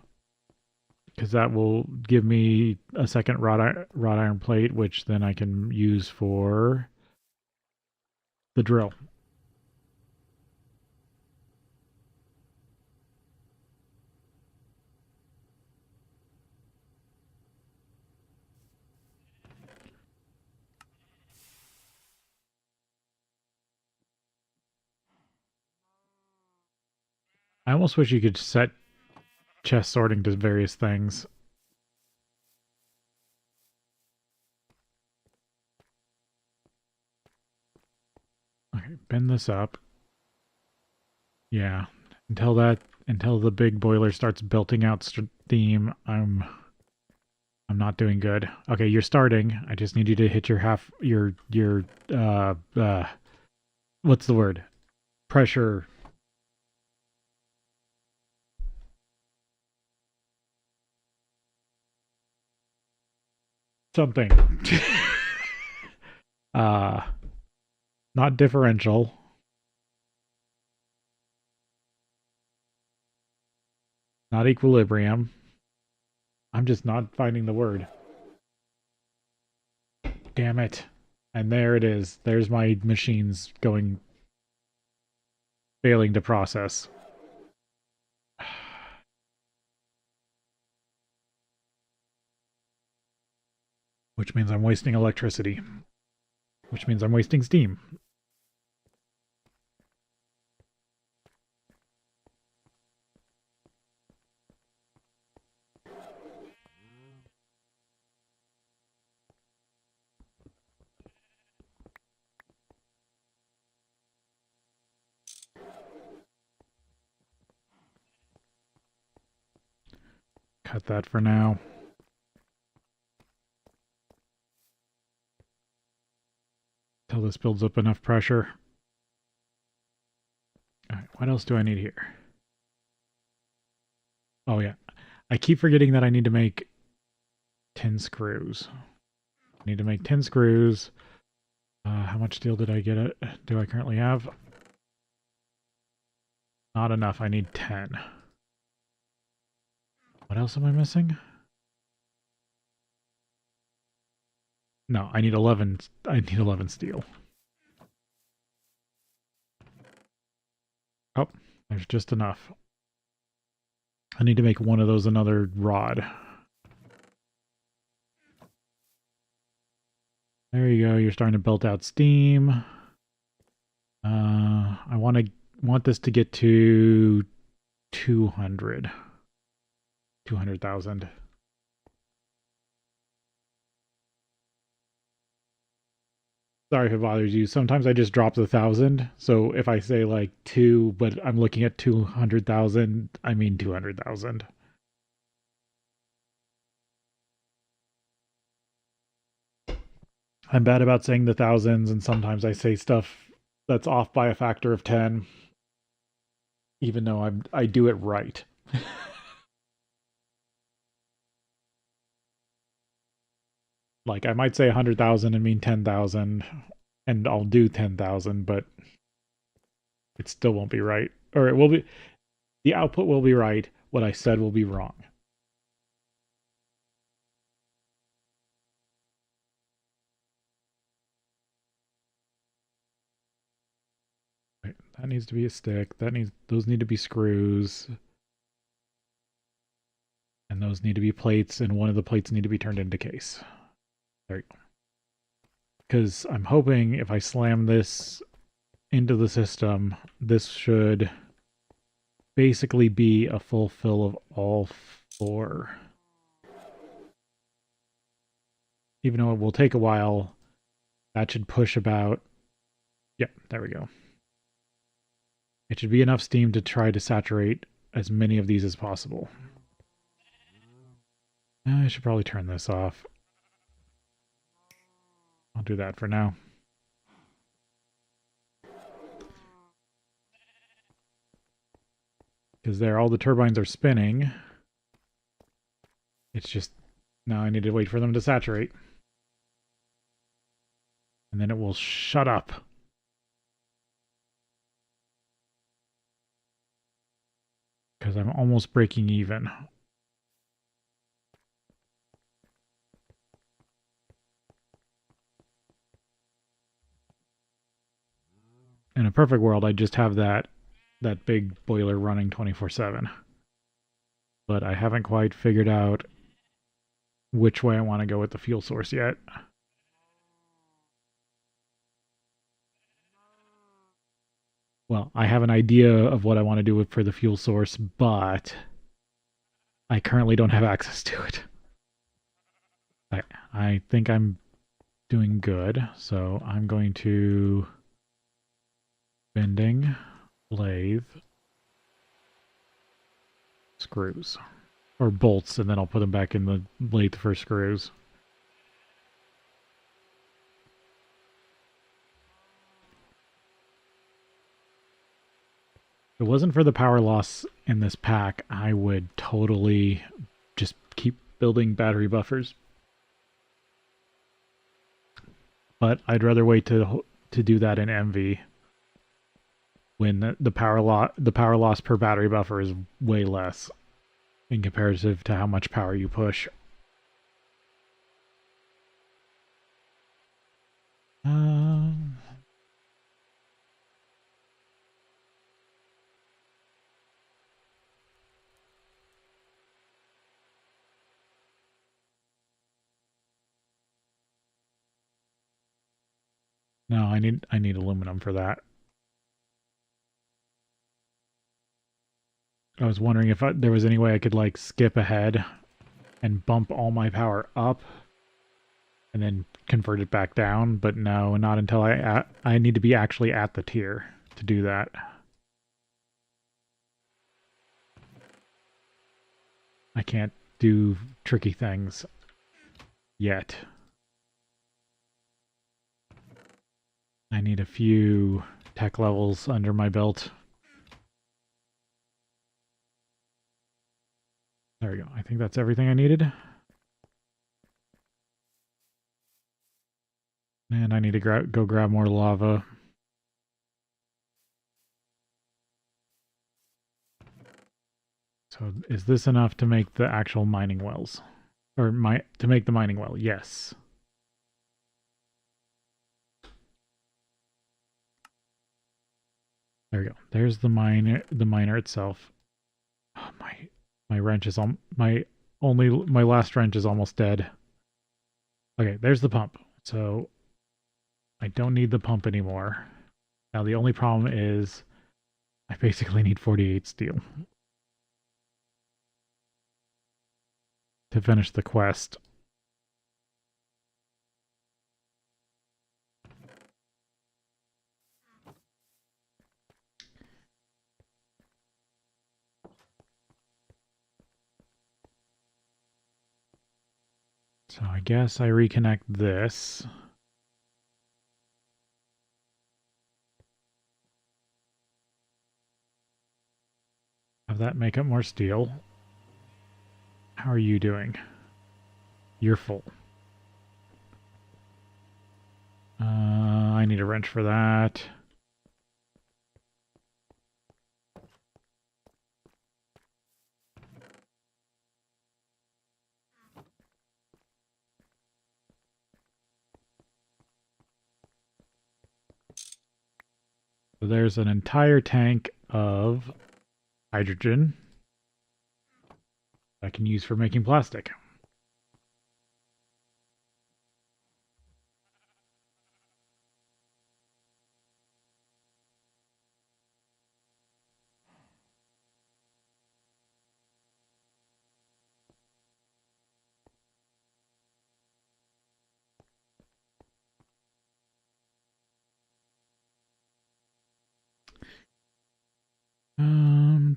Because that will give me a second wrought iron plate, which then I can use for the drill. I almost wish you could set chest sorting to various things. Okay, bend this up. Yeah, until the big boiler starts belting out steam, I'm not doing good. Okay, you're starting. I just need you to hit your what's the word? Pressure. Something. uh Not differential. Not equilibrium. I'm just not finding the word. Damn it. And there it is. There's my machines failing to process. Which means I'm wasting electricity. Which means I'm wasting steam. Cut that for now. Till this builds up enough pressure. Alright, what else do I need here? Oh yeah. I keep forgetting that I need to make 10 screws. I need to make 10 screws. How much steel do I currently have? Not enough. I need 10. What else am I missing? No, I need 11. I need 11 steel. Oh, there's just enough. I need to make one of those another rod. There you go. You're starting to belt out steam. I want this to get to 200. 200,000. Sorry if it bothers you. Sometimes I just drop the 1,000. So if I say like 2, but I'm looking at 200,000, I mean 200,000. I'm bad about saying the thousands, and sometimes I say stuff that's off by a factor of 10, even though I do it right. Like I might say 100,000 and mean 10,000, and I'll do 10,000, but it still won't be right. Or it will be, the output will be right. What I said will be wrong. That needs to be a stick. Those need to be screws. And those need to be plates, and one of the plates need to be turned into case. There you go. Because I'm hoping if I slam this into the system, this should basically be a full fill of all 4. Even though it will take a while, that should push about... Yep, there we go. It should be enough steam to try to saturate as many of these as possible. I should probably turn this off. I'll do that for now. Because there, all the turbines are spinning. It's just, now I need to wait for them to saturate. And then it will shut up. Because I'm almost breaking even. In a perfect world, I'd just have that big boiler running 24/7. But I haven't quite figured out which way I want to go with the fuel source yet. Well, I have an idea of what I want to do for the fuel source, but I currently don't have access to it. I think I'm doing good, so I'm going to bending, lathe, screws, or bolts, and then I'll put them back in the lathe for screws. If it wasn't for the power loss in this pack, I would totally just keep building battery buffers. But I'd rather wait to do that in MV when the power loss per battery buffer is way less in comparative to how much power you push. No, I need aluminum for that. I was wondering if there was any way I could like skip ahead and bump all my power up and then convert it back down, but no, not until I need to be actually at the tier to do that. I can't do tricky things yet. I need a few tech levels under my belt. There we go. I think that's everything I needed. And I need to go grab more lava. So is this enough to make the actual mining wells? Or to make the mining well? Yes. There we go. There's the miner itself. Oh, my wrench is my last wrench is almost dead. Okay, there's the pump. So I don't need the pump anymore. Now the only problem is I basically need 48 steel to finish the quest. So I guess I reconnect this. Have that make up more steel. How are you doing? You're full. I need a wrench for that. So there's an entire tank of hydrogen I can use for making plastic. Um,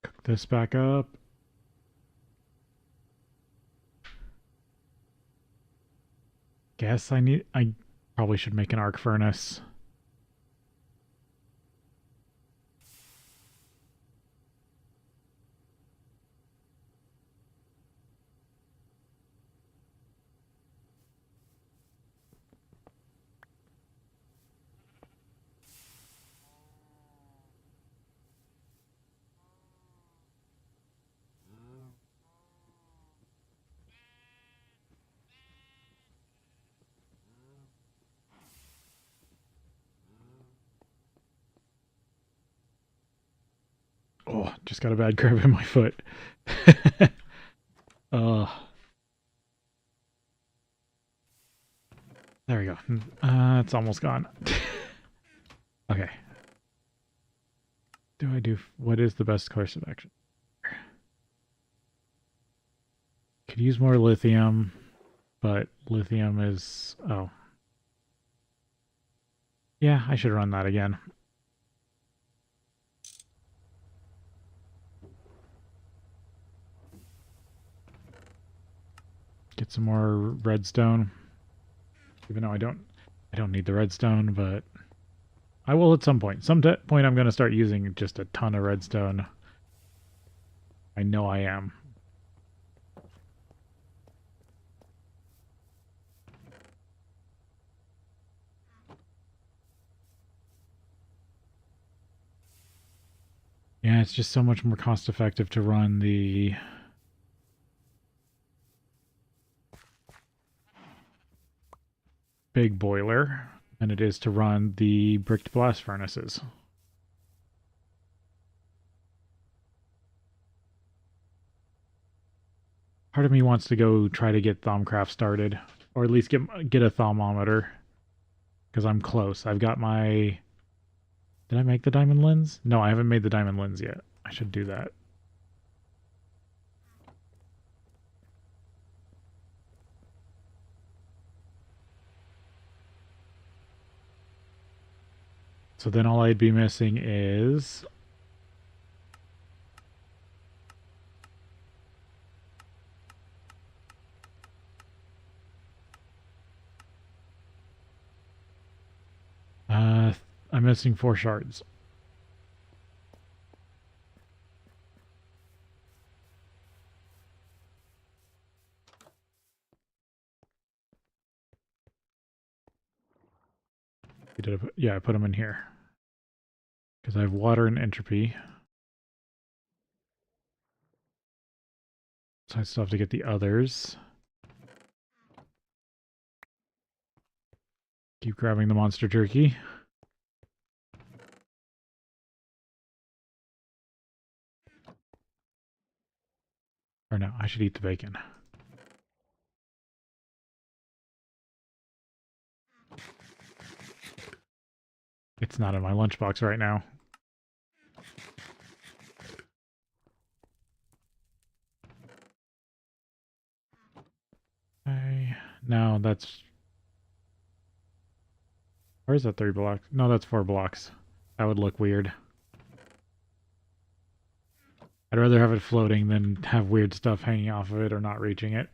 Cook this back up. Guess I probably should make an arc furnace. Oh, just got a bad curve in my foot. uh, there we go. It's almost gone. Okay. What is the best course of action? Could use more lithium, but lithium is, oh. Yeah, I should run that again. Get some more redstone. Even though I don't need the redstone, but I will at some point. Some point I'm going to start using just a ton of redstone. I know I am. Yeah, it's just so much more cost effective to run the big boiler than it is to run the bricked blast furnaces. Part of me wants to go try to get Thaumcraft started, or at least get a thermometer, because I'm close. I've got my... Did I make the diamond lens? No, I haven't made the diamond lens yet. I should do that. So then all I'd be missing is... I'm missing 4 shards. Yeah, I put them in here. Because I have water and entropy. So I still have to get the others. Keep grabbing the monster jerky. Or no, I should eat the bacon. It's not in my lunchbox right now. Okay. No, that's... Or is that 3 blocks? No, that's 4 blocks. That would look weird. I'd rather have it floating than have weird stuff hanging off of it or not reaching it.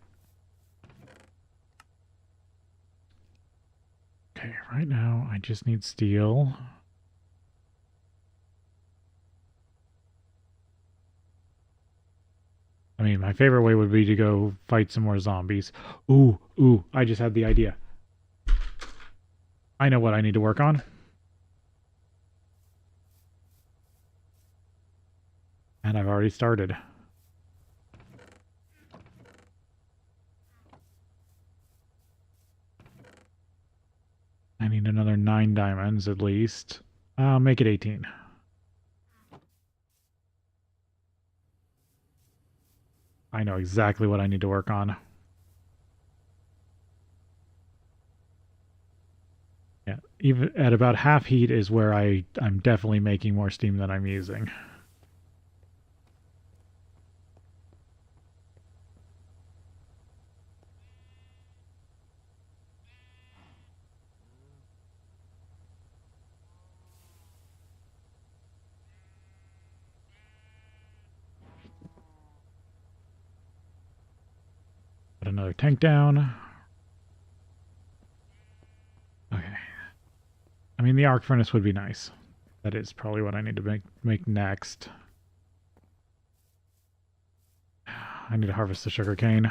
Okay, right now I just need steel. I mean, my favorite way would be to go fight some more zombies. Ooh, I just had the idea. I know what I need to work on. And I've already started. I need another 9 diamonds at least. I'll make it 18. I know exactly what I need to work on. Yeah, even at about half heat is where I'm definitely making more steam than I'm using. Put another tank down. Okay. I mean, the arc furnace would be nice. That is probably what I need to make next. I need to harvest the sugarcane.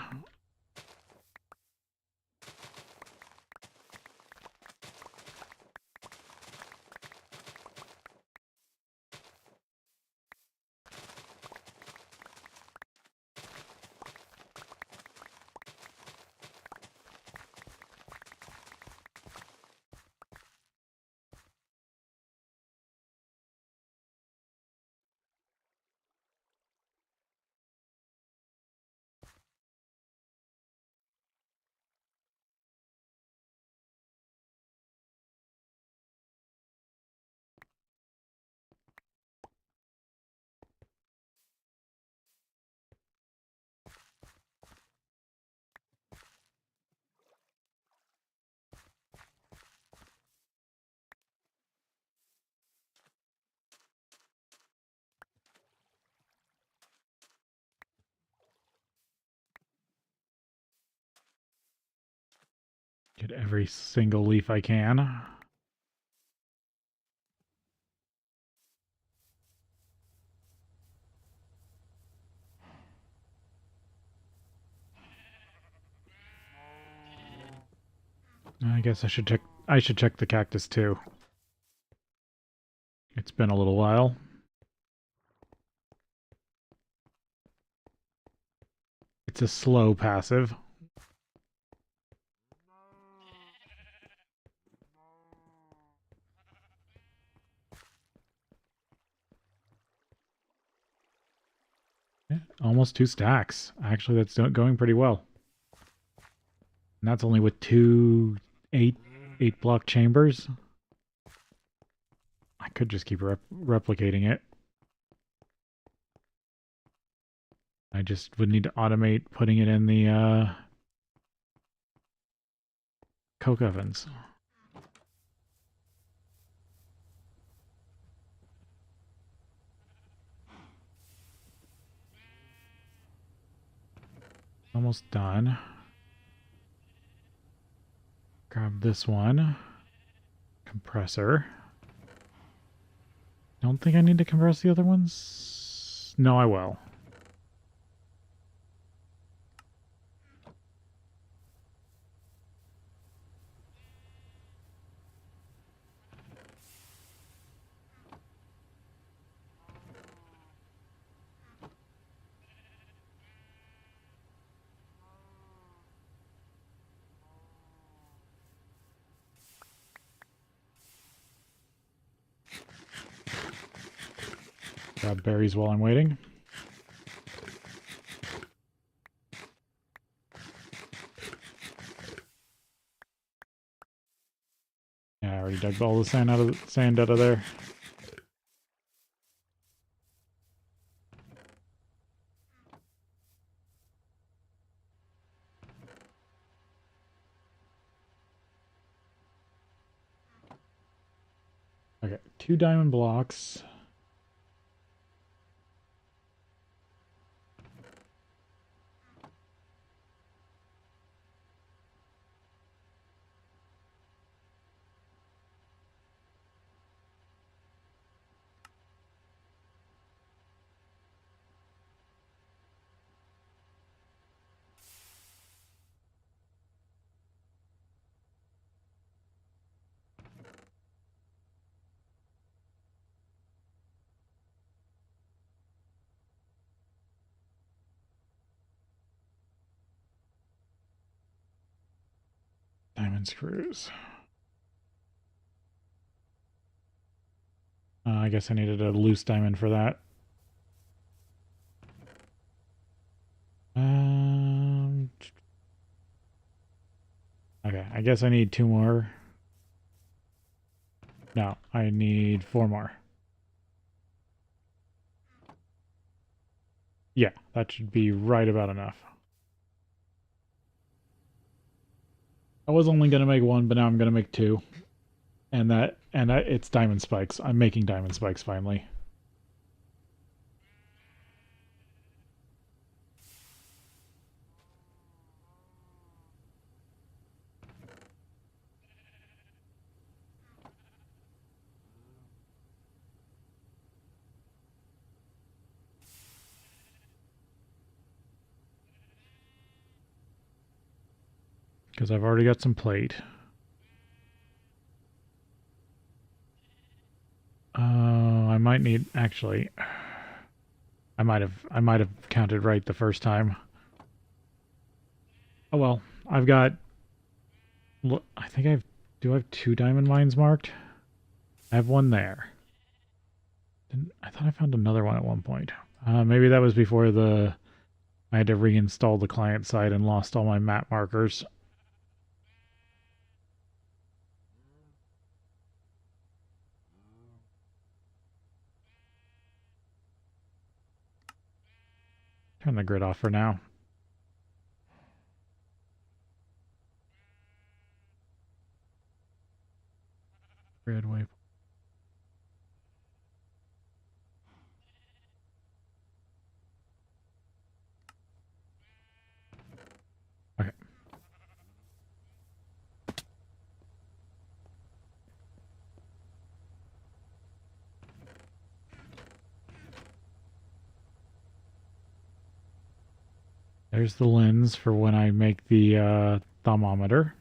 Get every single leaf I can. I guess I should check the cactus too. It's been a little while. It's a slow passive. Yeah, almost 2 stacks. Actually, that's going pretty well. And that's only with 2 8 block chambers. I could just keep replicating it. I just would need to automate putting it in the coke ovens. Almost done. Grab this one. Compressor. Don't think I need to compress the other ones. No, I will. Grab berries while I'm waiting. Yeah, I already dug all the sand out of there. Okay, 2 diamond blocks. diamond screws. I guess I needed a loose diamond for that. Okay, I guess I need 2 more. No, I need 4 more. Yeah, that should be right about enough. I was only gonna make 1, but now I'm gonna make 2. It's diamond spikes. I'm making diamond spikes finally. Because I've already got some plate. I might need, actually, I might have counted right the first time. Oh well, I've got, I think do I have 2 diamond mines marked? I have 1 there. I thought I found another one at one point. Maybe that was before I had to reinstall the client side and lost all my map markers. Turn the grid off for now. Grid waypoint. Okay. There's the lens for when I make the thermometer.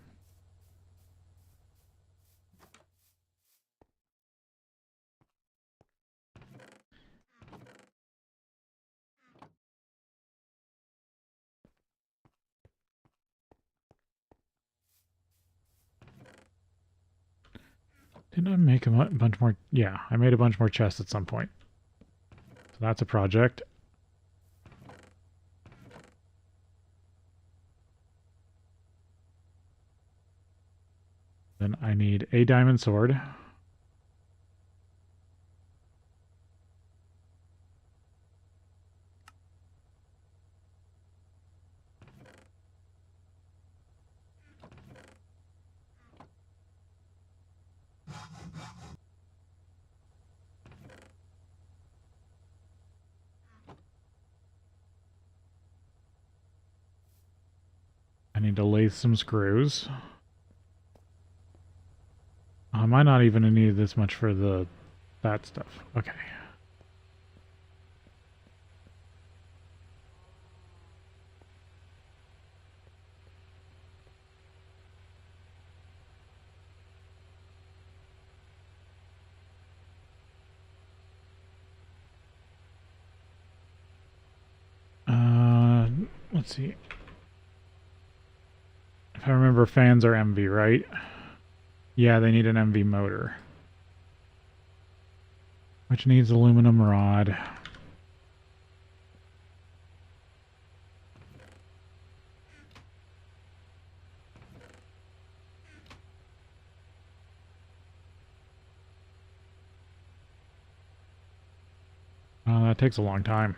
Didn't I make a bunch more? Yeah, I made a bunch more chests at some point. So that's a project. Then I need a diamond sword. I need to lathe some screws. I might not even need this much for that stuff. Okay. Let's see. If I remember, fans are MV, right? Yeah, they need an MV motor. Which needs aluminum rod. That takes a long time.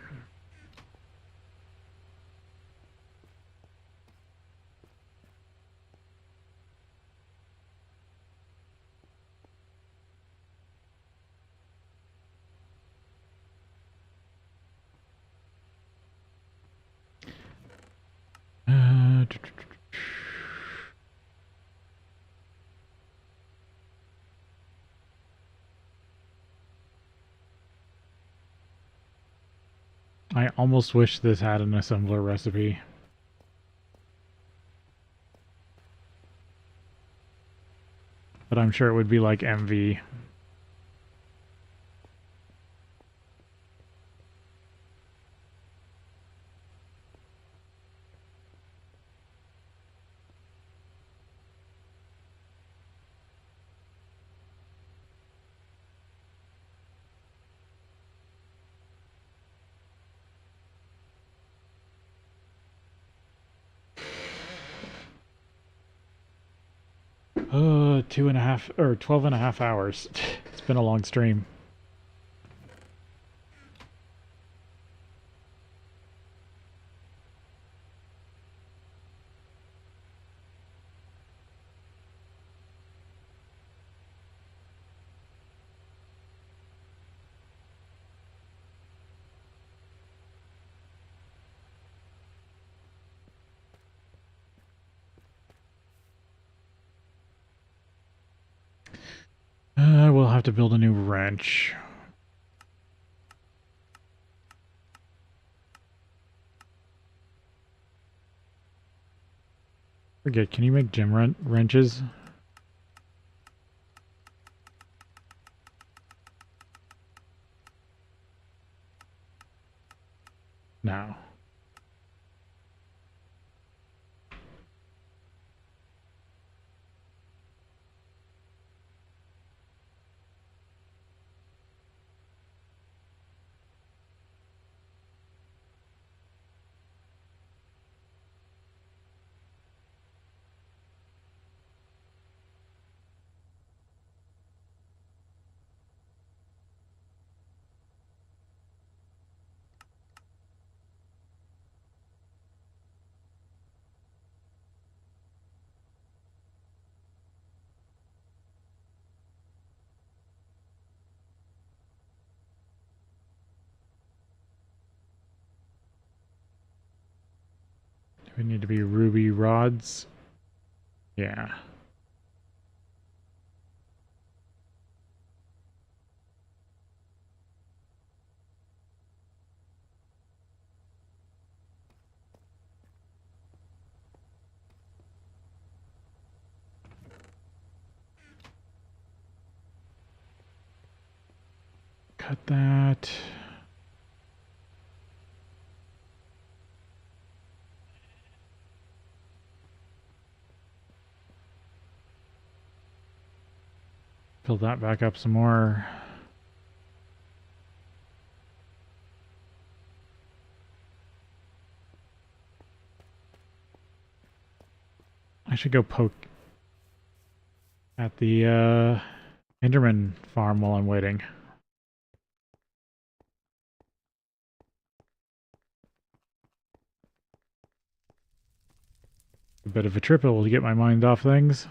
I almost wish this had an assembler recipe. But I'm sure it would be like MV. 2.5 or 12.5 hours. It's been a long stream. We'll have to build a new wrench. Forget, can you make gym wrenches? No. Do we need to be ruby rods? Yeah. Cut that. Fill that back up some more. I should go poke at the Enderman farm while I'm waiting. A bit of a triple to get my mind off things.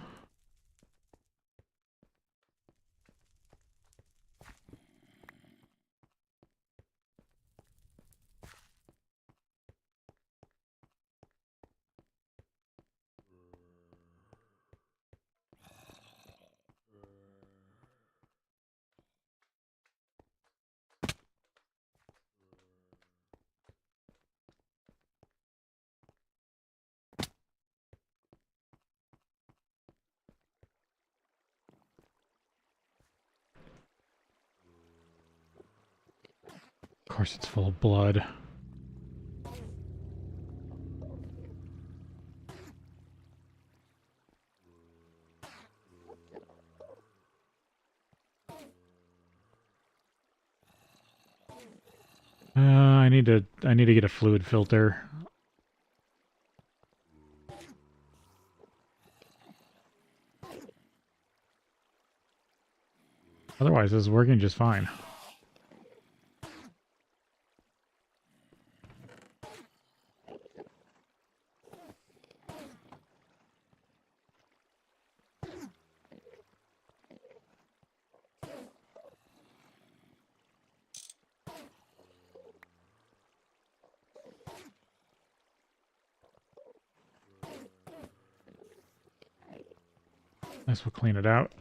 Of course it's full of blood. I need to get a fluid filter. Otherwise, this is working just fine. This will clean it out.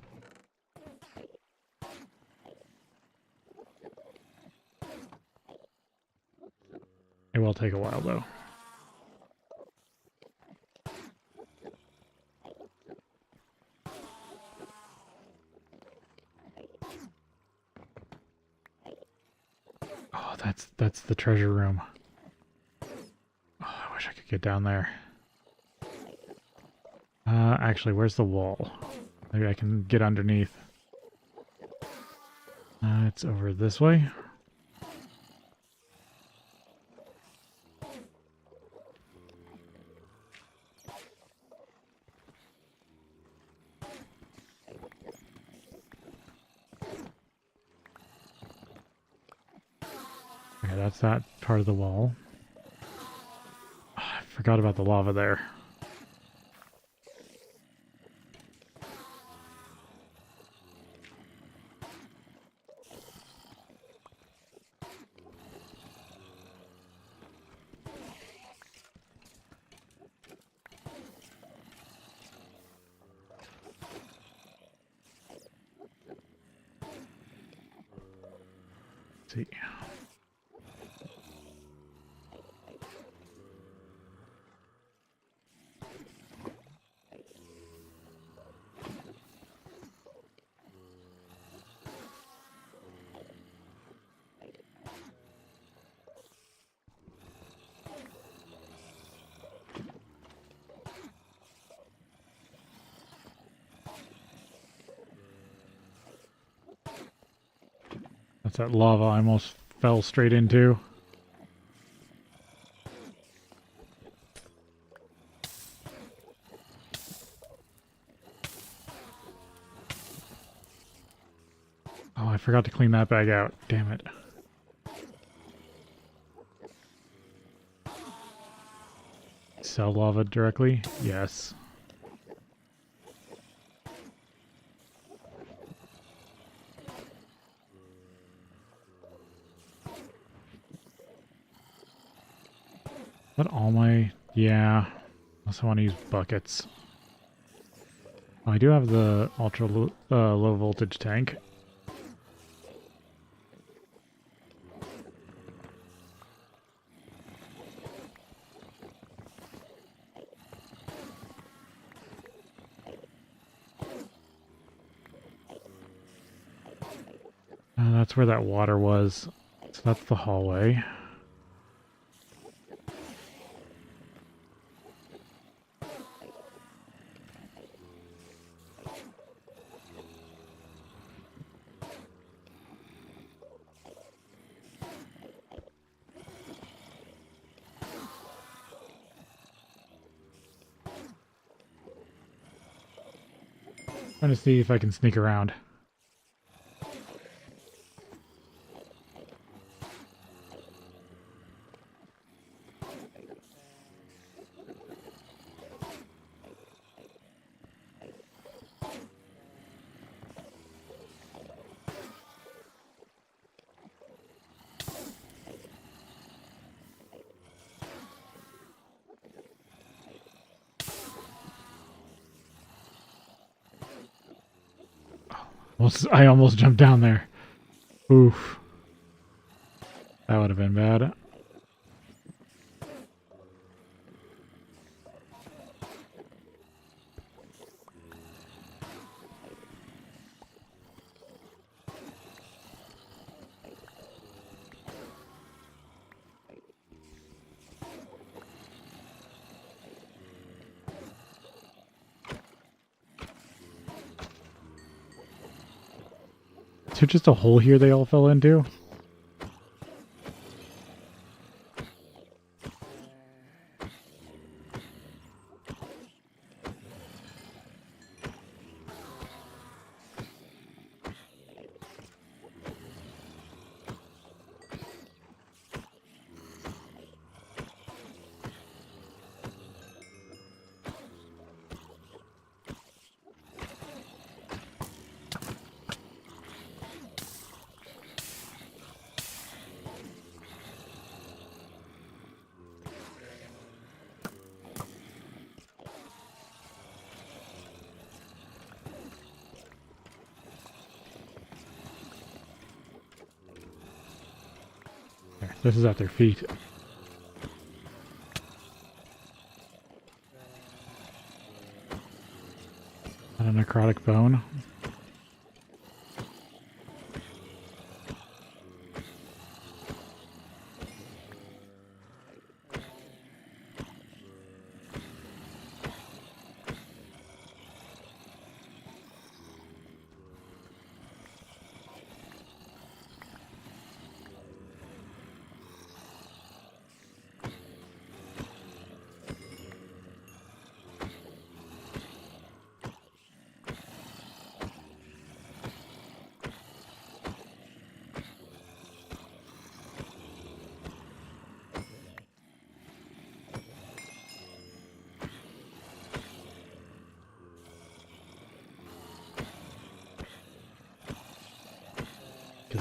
It will take a while, though. Oh, that's the treasure room. Oh, I wish I could get down there. Actually, where's the wall? Maybe I can get underneath. It's over this way. that's that part of the wall. I forgot about the lava there. Let's see. That's that lava I almost fell straight into. Oh, I forgot to clean that bag out. Damn it. Sell lava directly? Yes. But all my... Yeah. Unless I want to use buckets. Oh, I do have the ultra low voltage tank. That's where that water was. So that's the hallway. Trying to see if I can sneak around. I almost jumped down there. Oof. That would have been bad. Is there just a hole here they all fell into? This is at their feet. And a necrotic bone.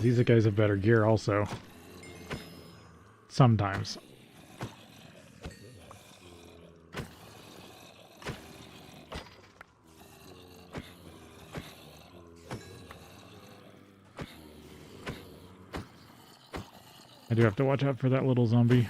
these guys have better gear also. Sometimes. I do have to watch out for that little zombie.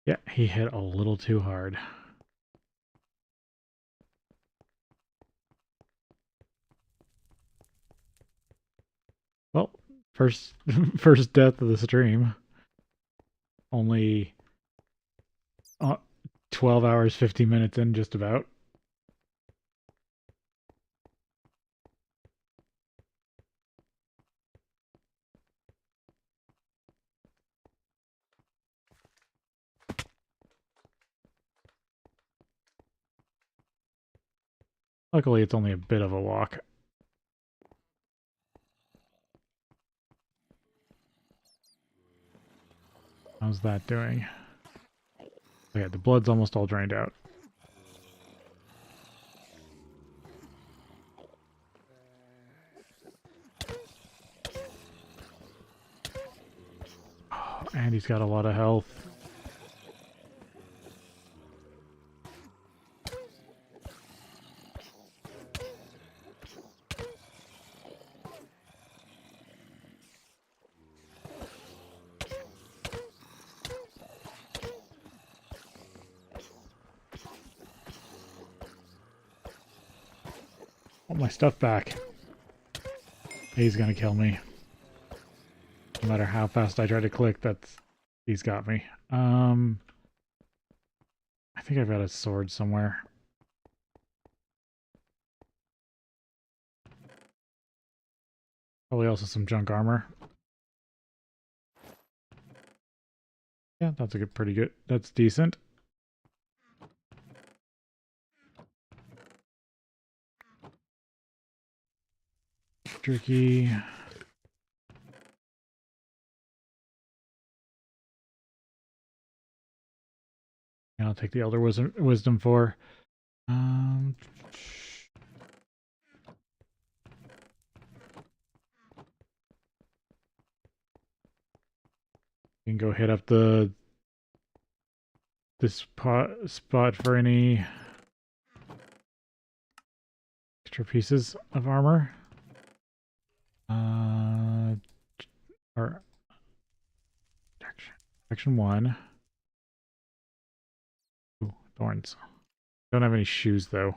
Yeah, he hit a little too hard. Well, first death of the stream. Only 12 hours, 50 minutes in, just about. Luckily, it's only a bit of a walk. How's that doing? Okay, the blood's almost all drained out. Oh, and he's got a lot of health. Want my stuff back. He's gonna kill me. No matter how fast I try to click, he's got me. I think I've got a sword somewhere. Probably also some junk armor. Yeah, that's pretty good. That's decent. Jerky. Yeah, I'll take the Elder Wisdom for. You can go hit up this spot for any extra pieces of armor. Or section 1. Ooh, thorns. Don't have any shoes though.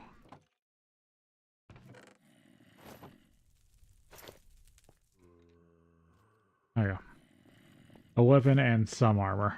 There you go. A weapon and some armor.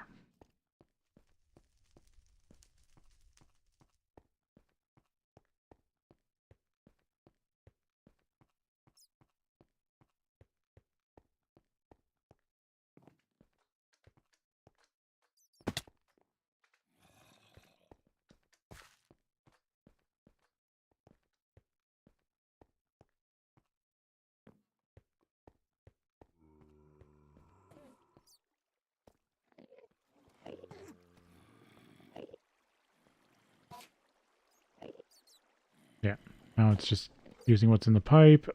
Yeah. Now it's just using what's in the pipe.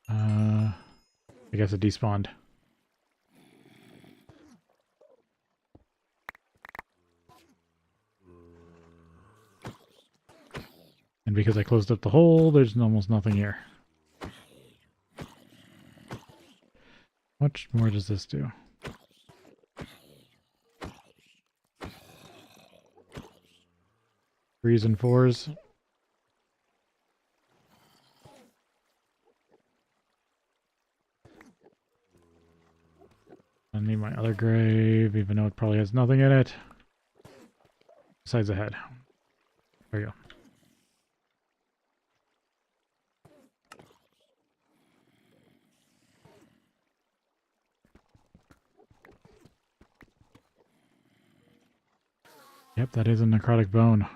I guess it despawned. And because I closed up the hole, there's almost nothing here. How much more does this do? 3s and 4s. I need my other grave, even though it probably has nothing in it. Besides a head. There you go. Yep, that is a necrotic bone.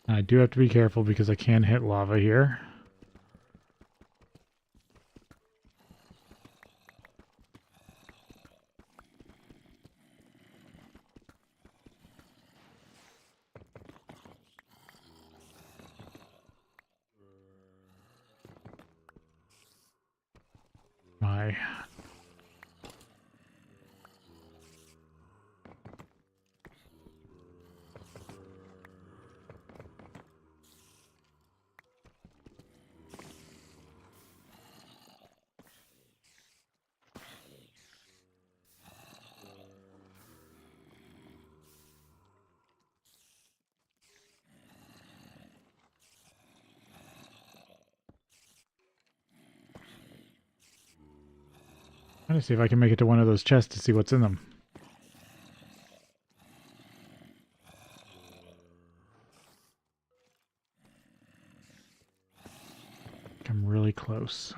I do have to be careful because I can hit lava here. My trying to see if I can make it to one of those chests to see what's in them. I'm really close.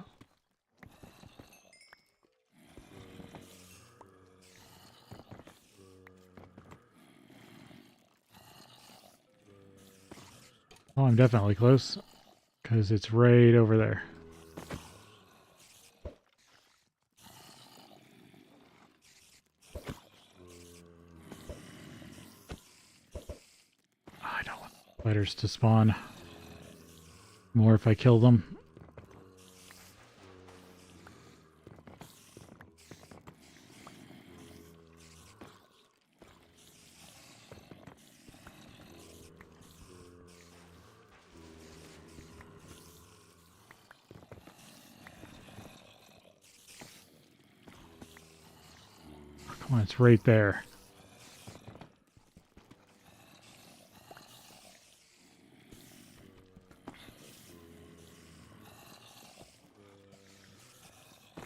Oh, I'm definitely close because it's right over there. I don't want spiders to spawn more if I kill them. Come on, it's right there.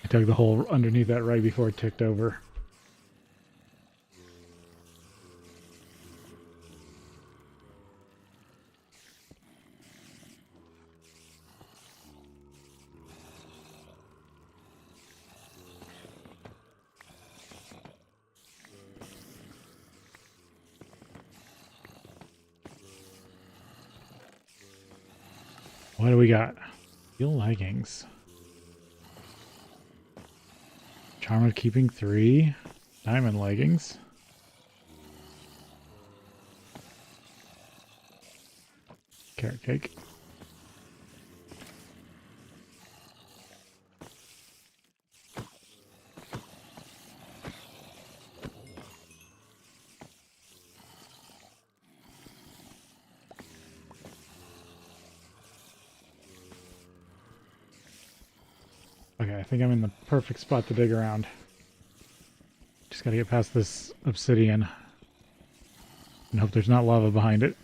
I dug the hole underneath that right before it ticked over. What do we got? Steel leggings. Charm of keeping 3. Diamond leggings. Carrot cake. Okay, I think I'm in the perfect spot to dig around. Just gotta get past this obsidian and hope there's not lava behind it.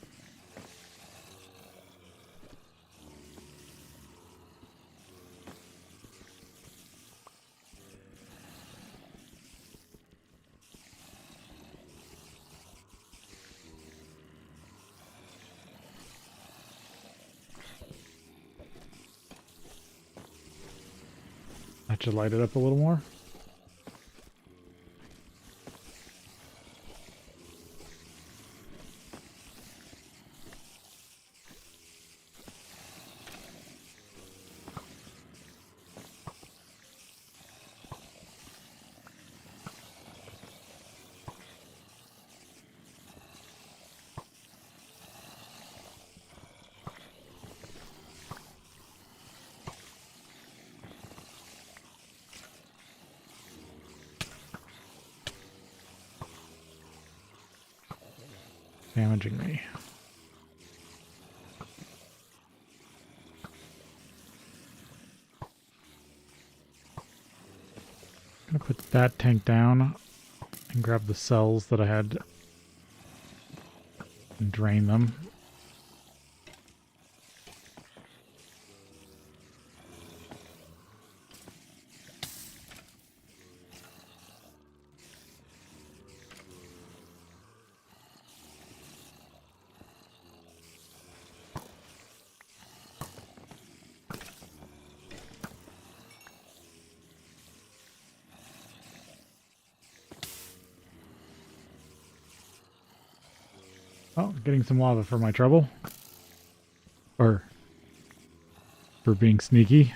That should light it up a little more. Damaging me. I'm gonna put that tank down and grab the cells that I had and drain them. Oh, getting some lava for my trouble. for being sneaky.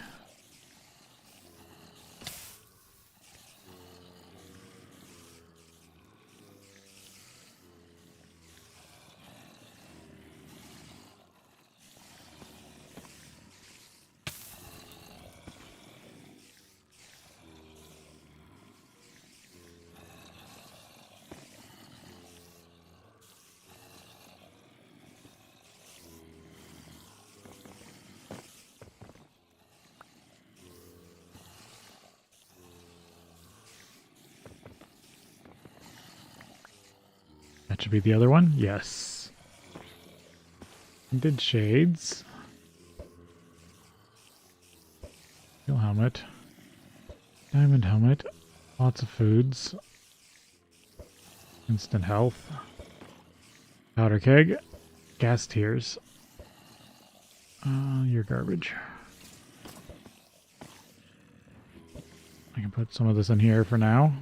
That should be the other one. Yes. Tinted shades. Steel helmet. Diamond helmet. Lots of foods. Instant health. Powder keg. Gas tiers. You're garbage. I can put some of this in here for now.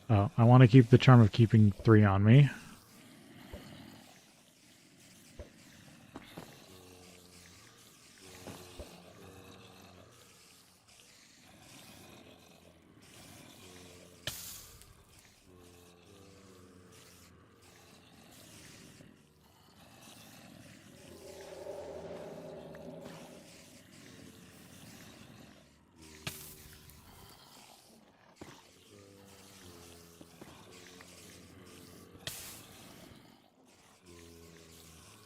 Oh, I want to keep the charm of keeping 3 on me.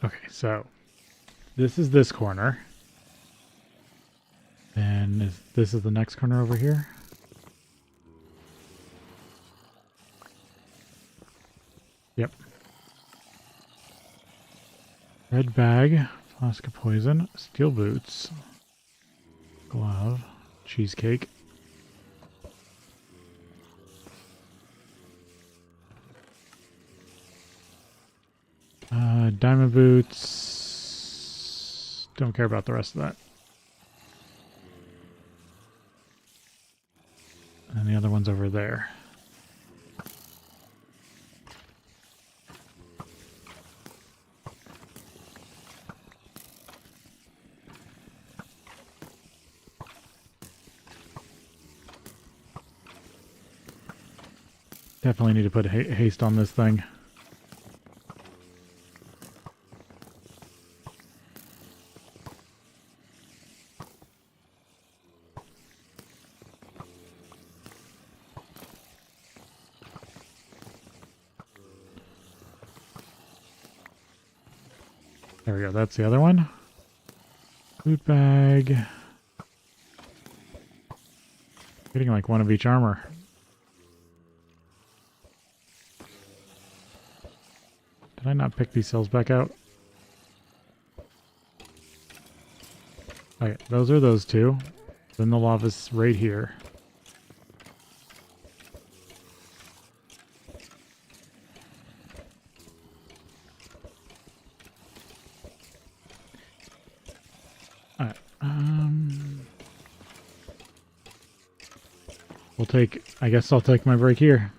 Okay, so this is this corner. Then this is the next corner over here. Yep. Red bag, flask of poison, steel boots, glove, cheesecake. Diamond boots. Don't care about the rest of that. And the other one's over there. Definitely need to put haste on this thing. There we go, that's the other one. Loot bag. Getting like one of each armor. Did I not pick these cells back out? Okay, those are those two. Then the lava's right here. Alright, I guess I'll take my break here.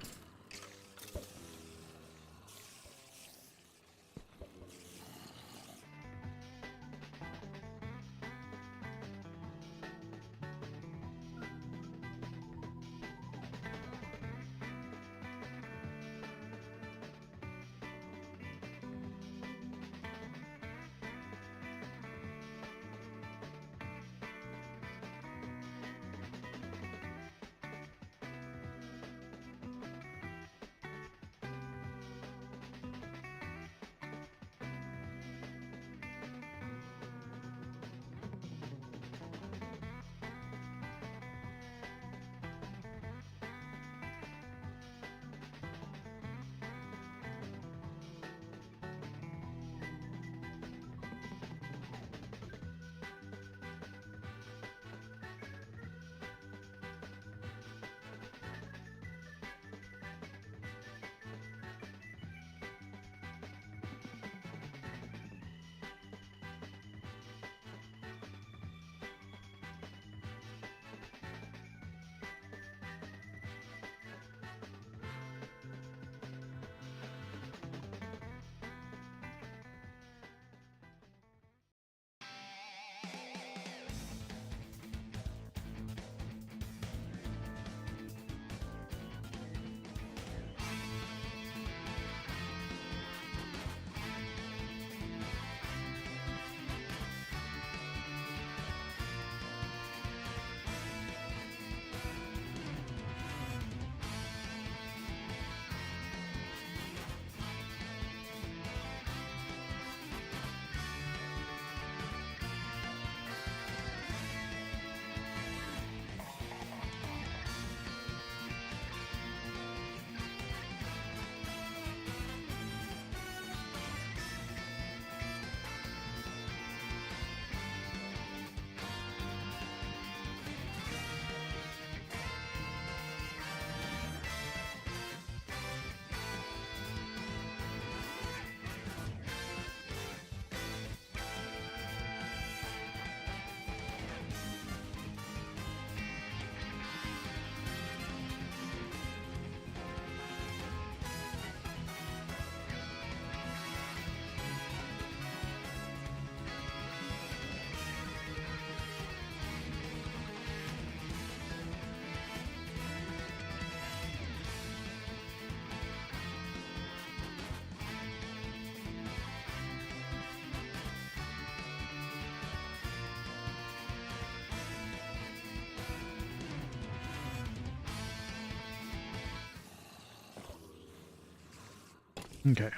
Okay.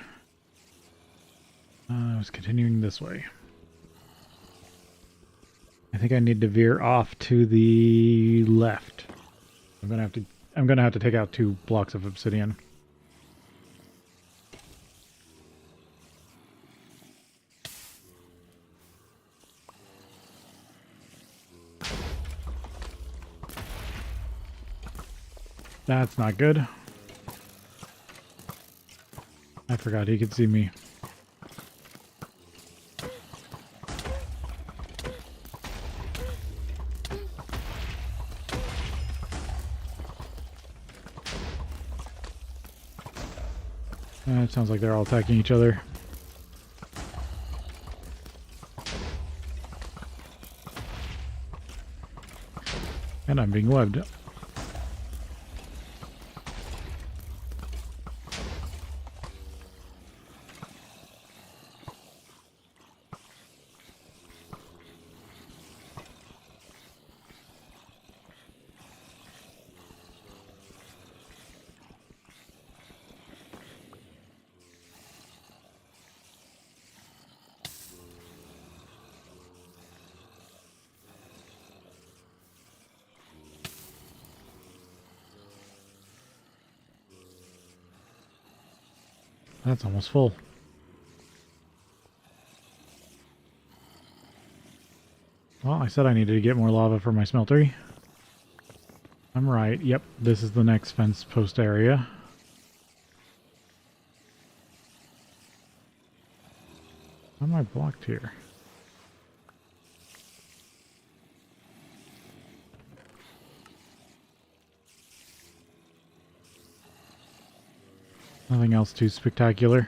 I was continuing this way. I think I need to veer off to the left. I'm gonna have to take out 2 blocks of obsidian. That's not good. I forgot he could see me. It sounds like they're all attacking each other. And I'm being webbed. That's almost full. Well, I said I needed to get more lava for my smeltery. I'm right. Yep, this is the next fence post area. How am I blocked here? Nothing else too spectacular.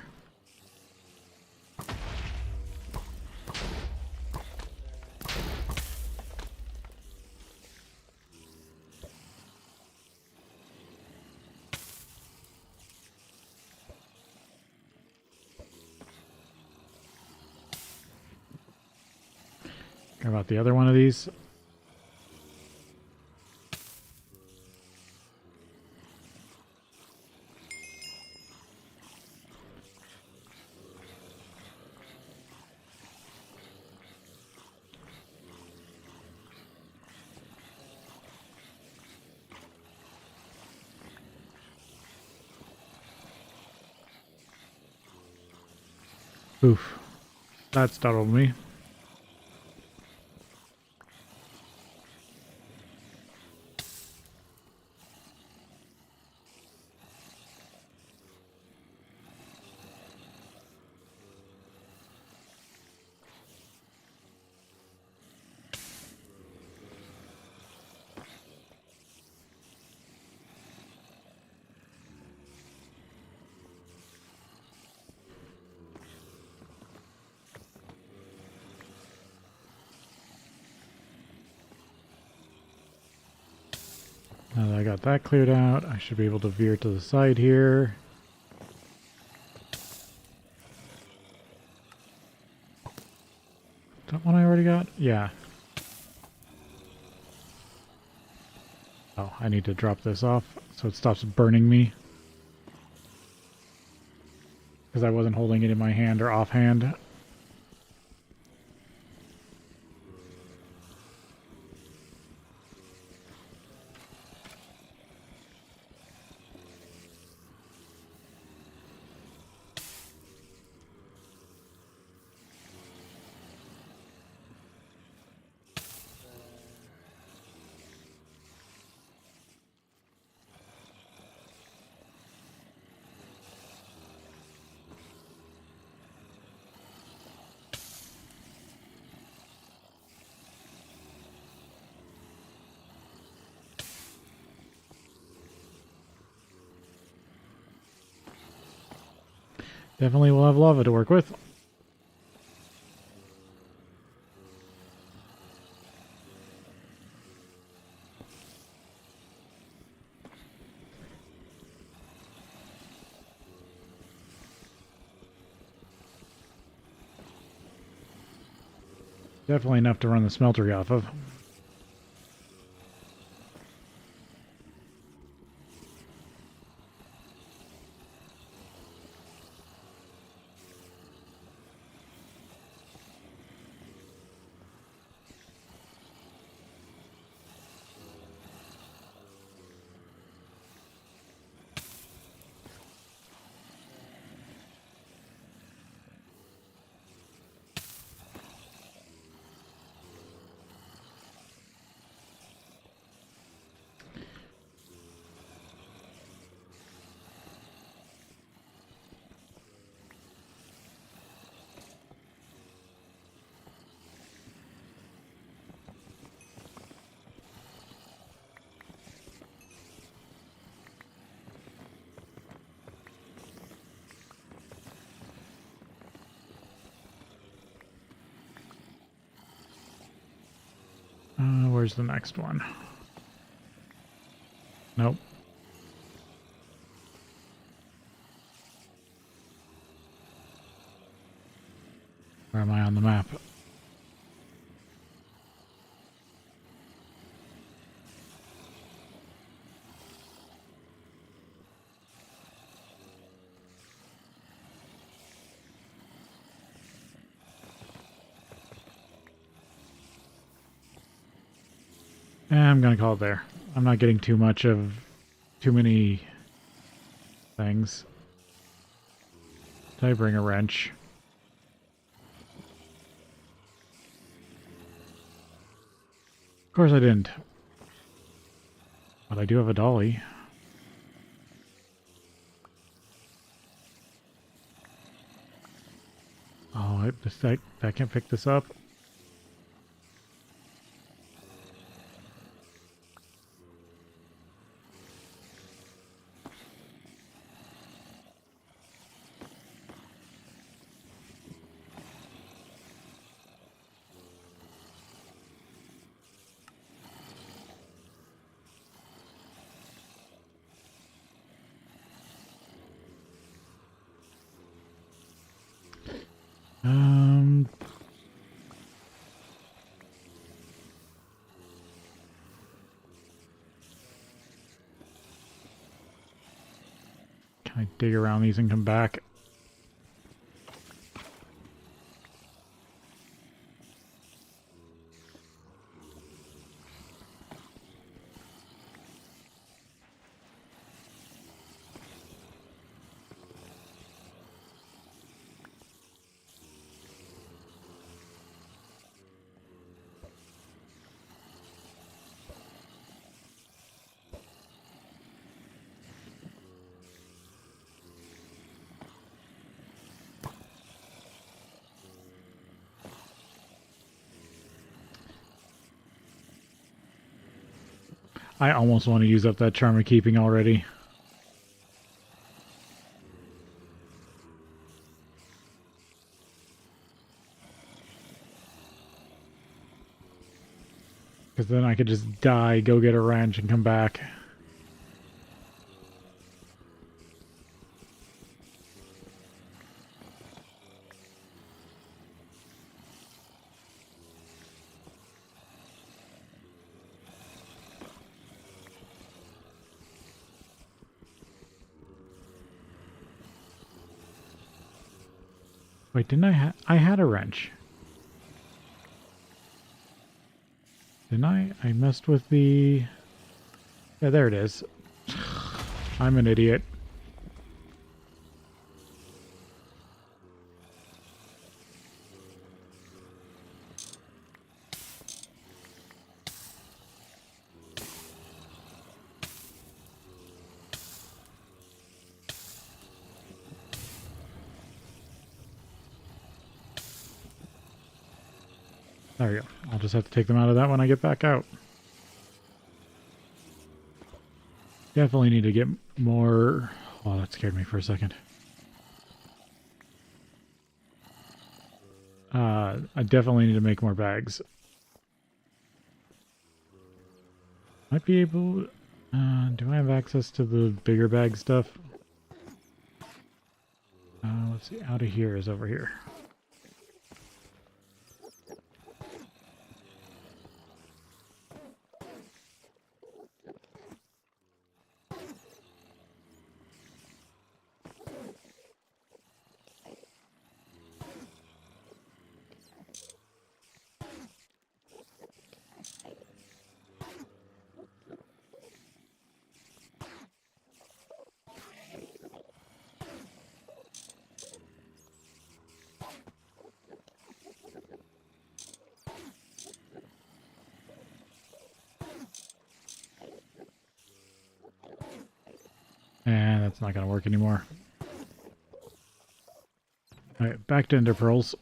How about the other one of these? Oof. That startled me. Now that I got that cleared out, I should be able to veer to the side here. That one I already got? Yeah. Oh, I need to drop this off so it stops burning me. Because I wasn't holding it in my hand or offhand. Definitely will have lava to work with. Definitely enough to run the smeltery off of. where's the next one? Nope. Where am I on the map? I'm gonna call it there. I'm not getting too many things. Did I bring a wrench? Of course I didn't. But I do have a dolly. Oh, I can't pick this up. Can I dig around these and come back? I almost want to use up that charm of keeping already. Because then I could just die, go get a wrench, and come back. Wait, didn't I had a wrench. Didn't I? I messed with the... Yeah, there it is. I'm an idiot. There we go. I'll just have to take them out of that when I get back out. Definitely need to get more... Oh, that scared me for a second. I definitely need to make more bags. Might be able... do I have access to the bigger bag stuff? Let's see. Out of here is over here. And that's not going to work anymore. Alright, back to ender pearls.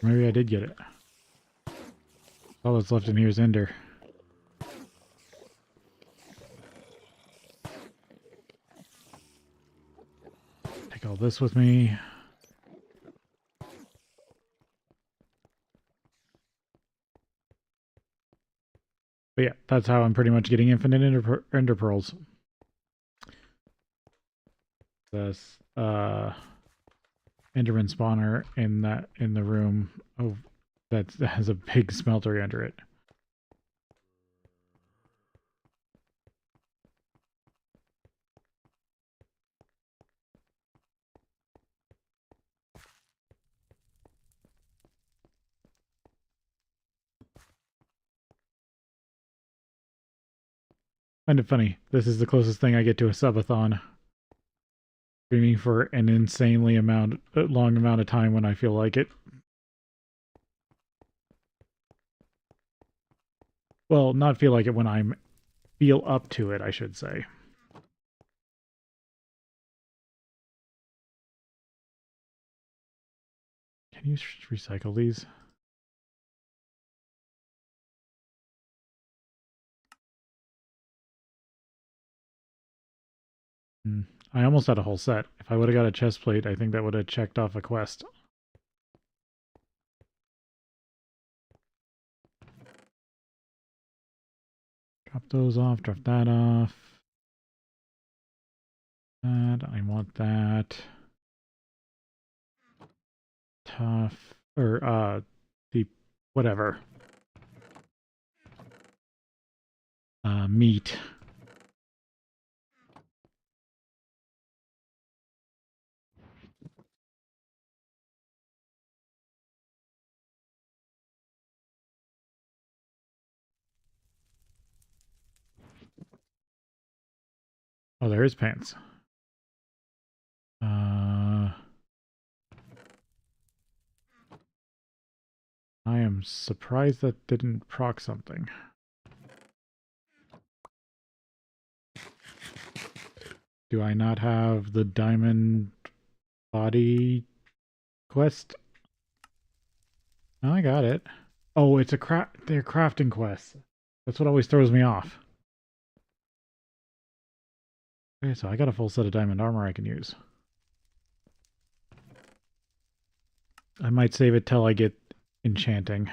Maybe I did get it. All that's left in here is ender. this with me. But yeah, that's how I'm pretty much getting infinite ender pearls. This Enderman spawner in the room that has a big smeltery under it. Kind of funny. This is the closest thing I get to a subathon. Streaming for an insanely long amount of time when I feel like it. Well, not feel like it when I'm feel up to it, I should say. Can you recycle these? I almost had a whole set. If I would have got a chest plate, I think that would have checked off a quest. Drop those off, drop that off. That, I want that. Tough, or, the, whatever. Meat. Oh, there is pants. I am surprised that didn't proc something. Do I not have the diamond body quest? No, I got it. Oh, it's they're crafting quests. That's what always throws me off. Okay, so I got a full set of diamond armor I can use. I might save it till I get enchanting.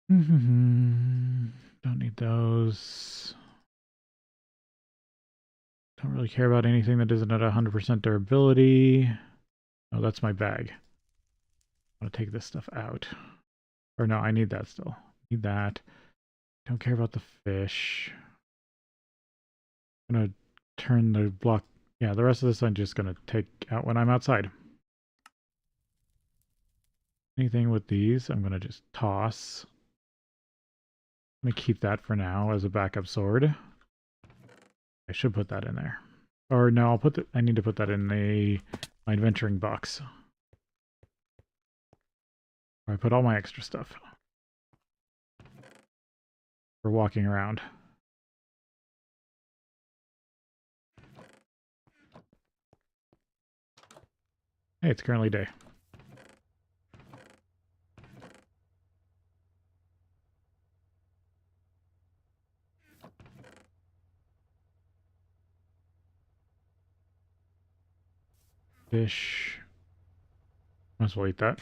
Don't need those. Don't really care about anything that isn't at 100% durability. Oh, that's my bag. I'm gonna take this stuff out. Or no, I need that still. Need that. Don't care about the fish. I'm gonna turn the block. Yeah, the rest of this I'm just gonna take out when I'm outside. Anything with these, I'm gonna just toss. I'm gonna keep that for now as a backup sword. I should put that in there. Or no, I need to put that in my adventuring box. Where I put all my extra stuff. For walking around. Hey, it's currently day. Fish. Might as well eat that.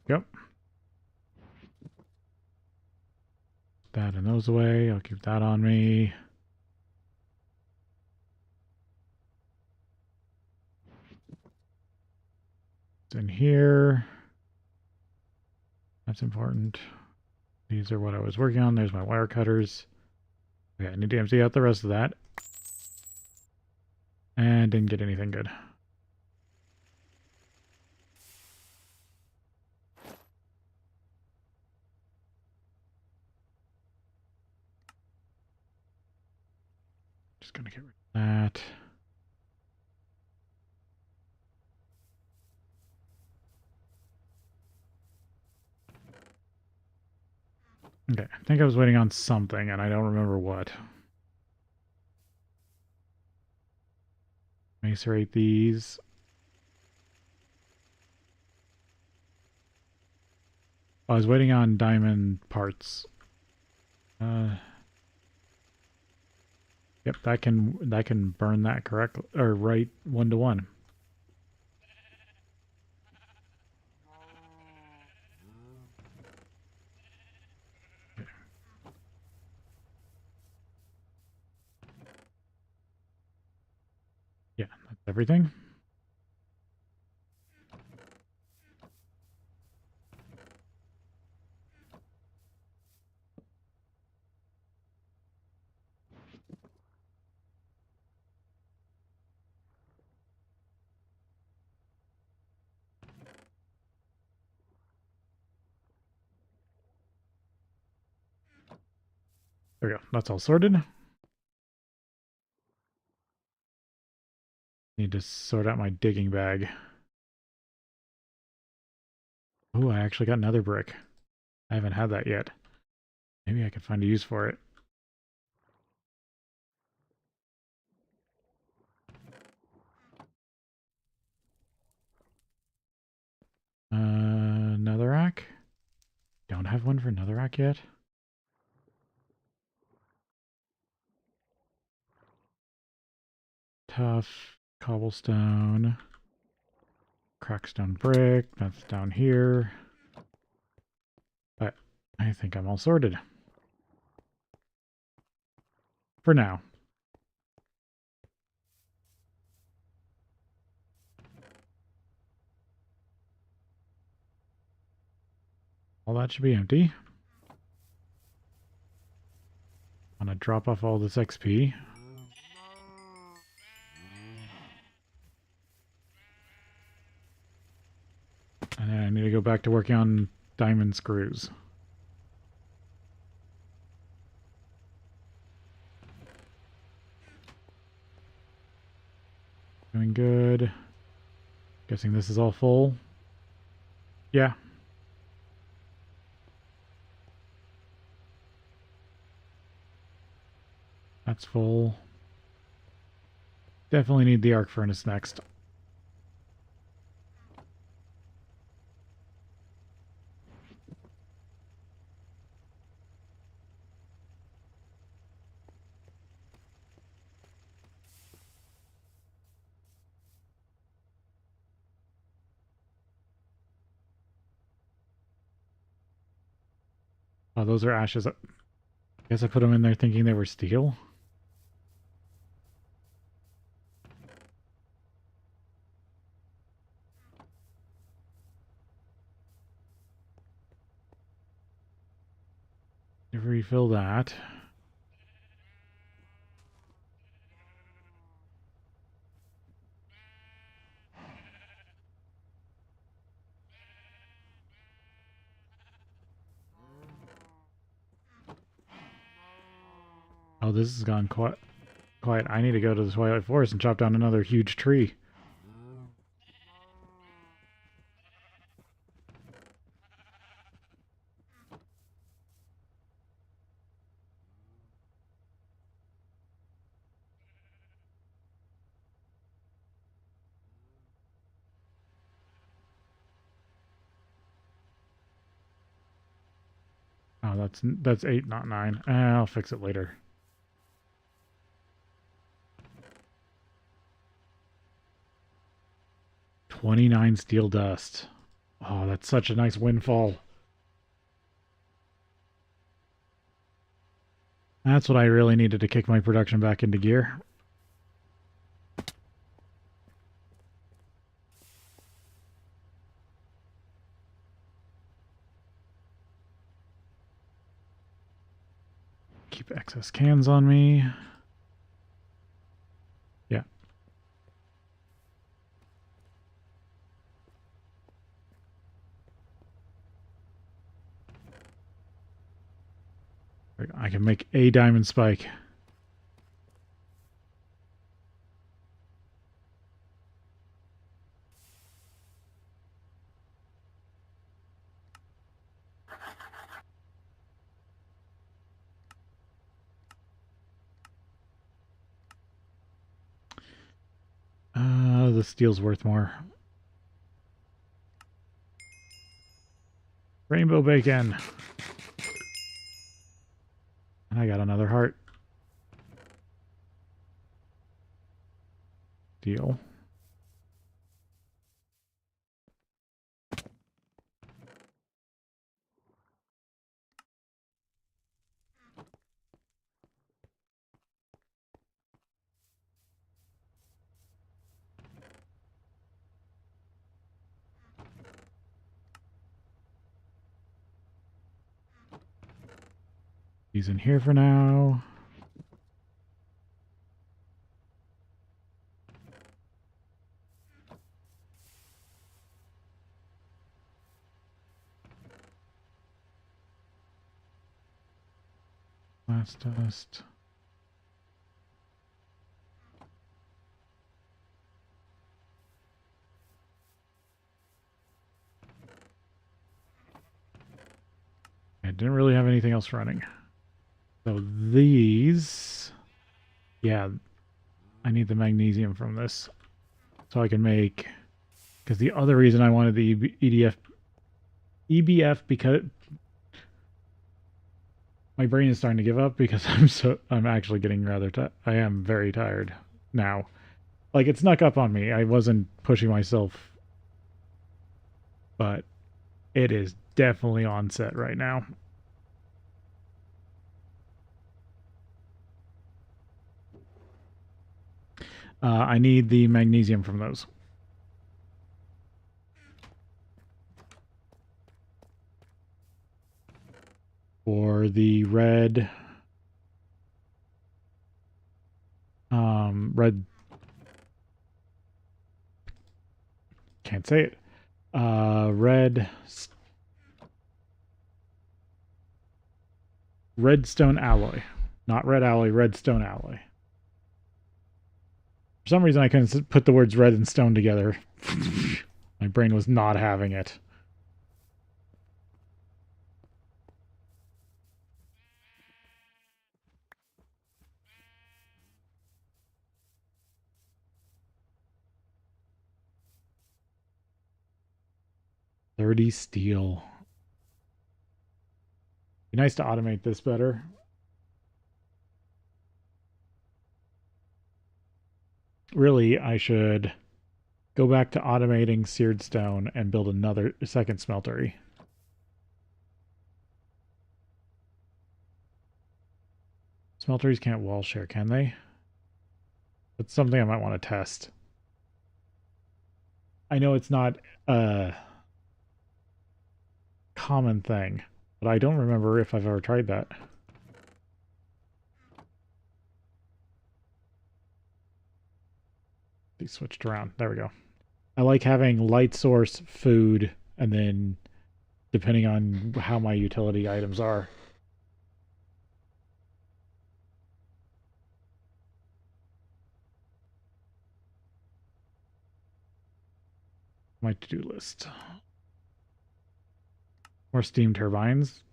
Yep. That and those away. I'll keep that on me. It's in here. That's important. These are what I was working on. There's my wire cutters. Okay, I need to empty out the rest of that. And didn't get anything good. Just gonna get rid of that. Okay, I think I was waiting on something and I don't remember what. Macerate these. I was waiting on diamond parts. Yep, that can burn that correct or right 1-to-1. Yeah, that's everything. There we go. That's all sorted. Need to sort out my digging bag. Oh, I actually got another brick. I haven't had that yet. Maybe I can find a use for it. Netherrack? Don't have one for netherrack yet. Tough. Cobblestone. Crackstone brick. That's down here. But I think I'm all sorted. For now. All that should be empty. I'm gonna drop off all this XP. And then I need to go back to working on diamond screws. Doing good. Guessing this is all full. Yeah. That's full. Definitely need the arc furnace next. Oh, those are ashes. I guess I put them in there thinking they were steel. Refill that. Oh, this has gone quiet. I need to go to the Twilight Forest and chop down another huge tree. Oh, that's 8, not 9. I'll fix it later. $29 steel dust. Oh, that's such a nice windfall. That's what I really needed to kick my production back into gear. keep excess cans on me. Yeah. I can make a diamond spike. The steel's worth more. Rainbow bacon. And I got another heart. Deal. He's in here for now. Blast dust. I didn't really have anything else running. So these, yeah, I need the magnesium from this. So I can make, because the other reason I wanted the EBF, because my brain is starting to give up because I'm actually getting rather I am very tired now. Like, it snuck up on me. I wasn't pushing myself, but it is definitely on set right now. I need the magnesium from those. For the red, red, can't say it. Redstone alloy, not red alloy, redstone alloy. For some reason, I couldn't put the words red and stone together. My brain was not having it. $30 steel. Be nice to automate this better. Really, I should go back to automating seared stone and build another second smeltery. Smelteries can't wall share, can they? That's something I might want to test. I know it's not a common thing, but I don't remember if I've ever tried that. They switched around. There we go. I like having light source, food, and then depending on how my utility items are. My to-do list. More steam turbines.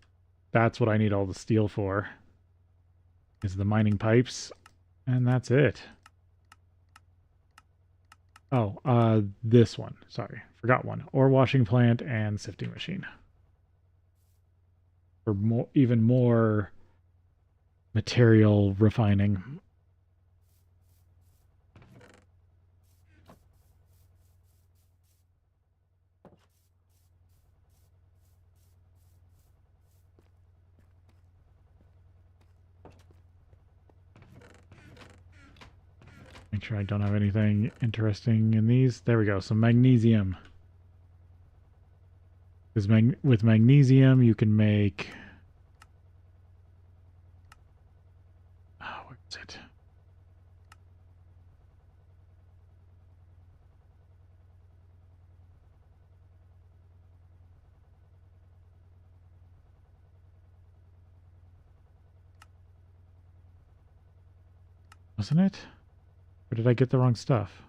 That's what I need all the steel for. Is the mining pipes. And that's it. Oh, this one. Sorry, forgot one. Ore washing plant and sifting machine. For more, even more material refining. Make sure I don't have anything interesting in these. There we go. So magnesium. Because with magnesium, you can make was it? Wasn't it? Or did I get the wrong stuff?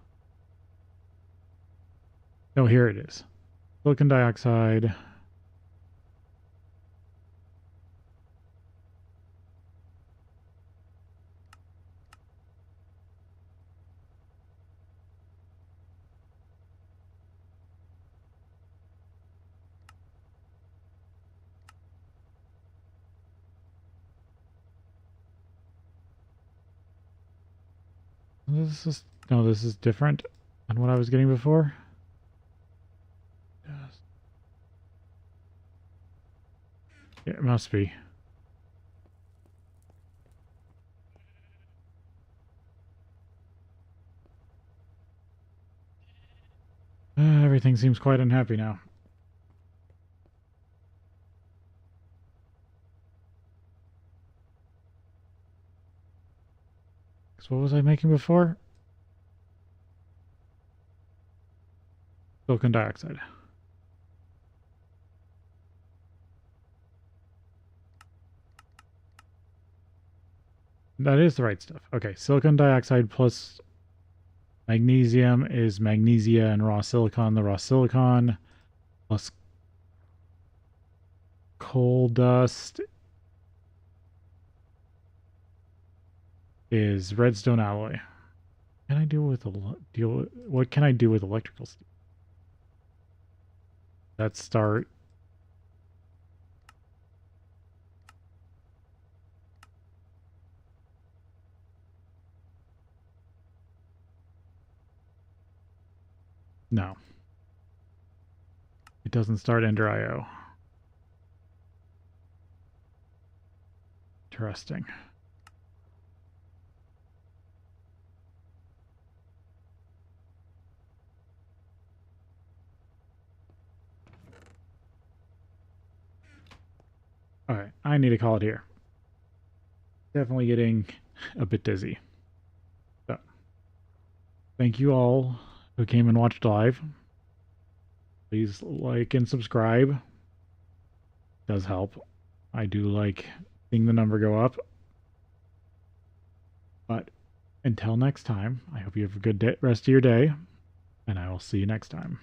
No, here it is. Silicon dioxide. This is no, this is different than what I was getting before. Yes. Yeah, it must be. Everything seems quite unhappy now. So what was I making before? Silicon dioxide. That is the right stuff. Okay, silicon dioxide plus magnesium is magnesia and raw silicon. The raw silicon plus coal dust is redstone alloy. Can I what can I do with electrical steel? Let's start. No. It doesn't start Ender IO. Interesting. Alright, I need to call it here. Definitely getting a bit dizzy. So, thank you all who came and watched live. Please like and subscribe. It does help. I do like seeing the number go up. But until next time, I hope you have a good rest of your day, and I will see you next time.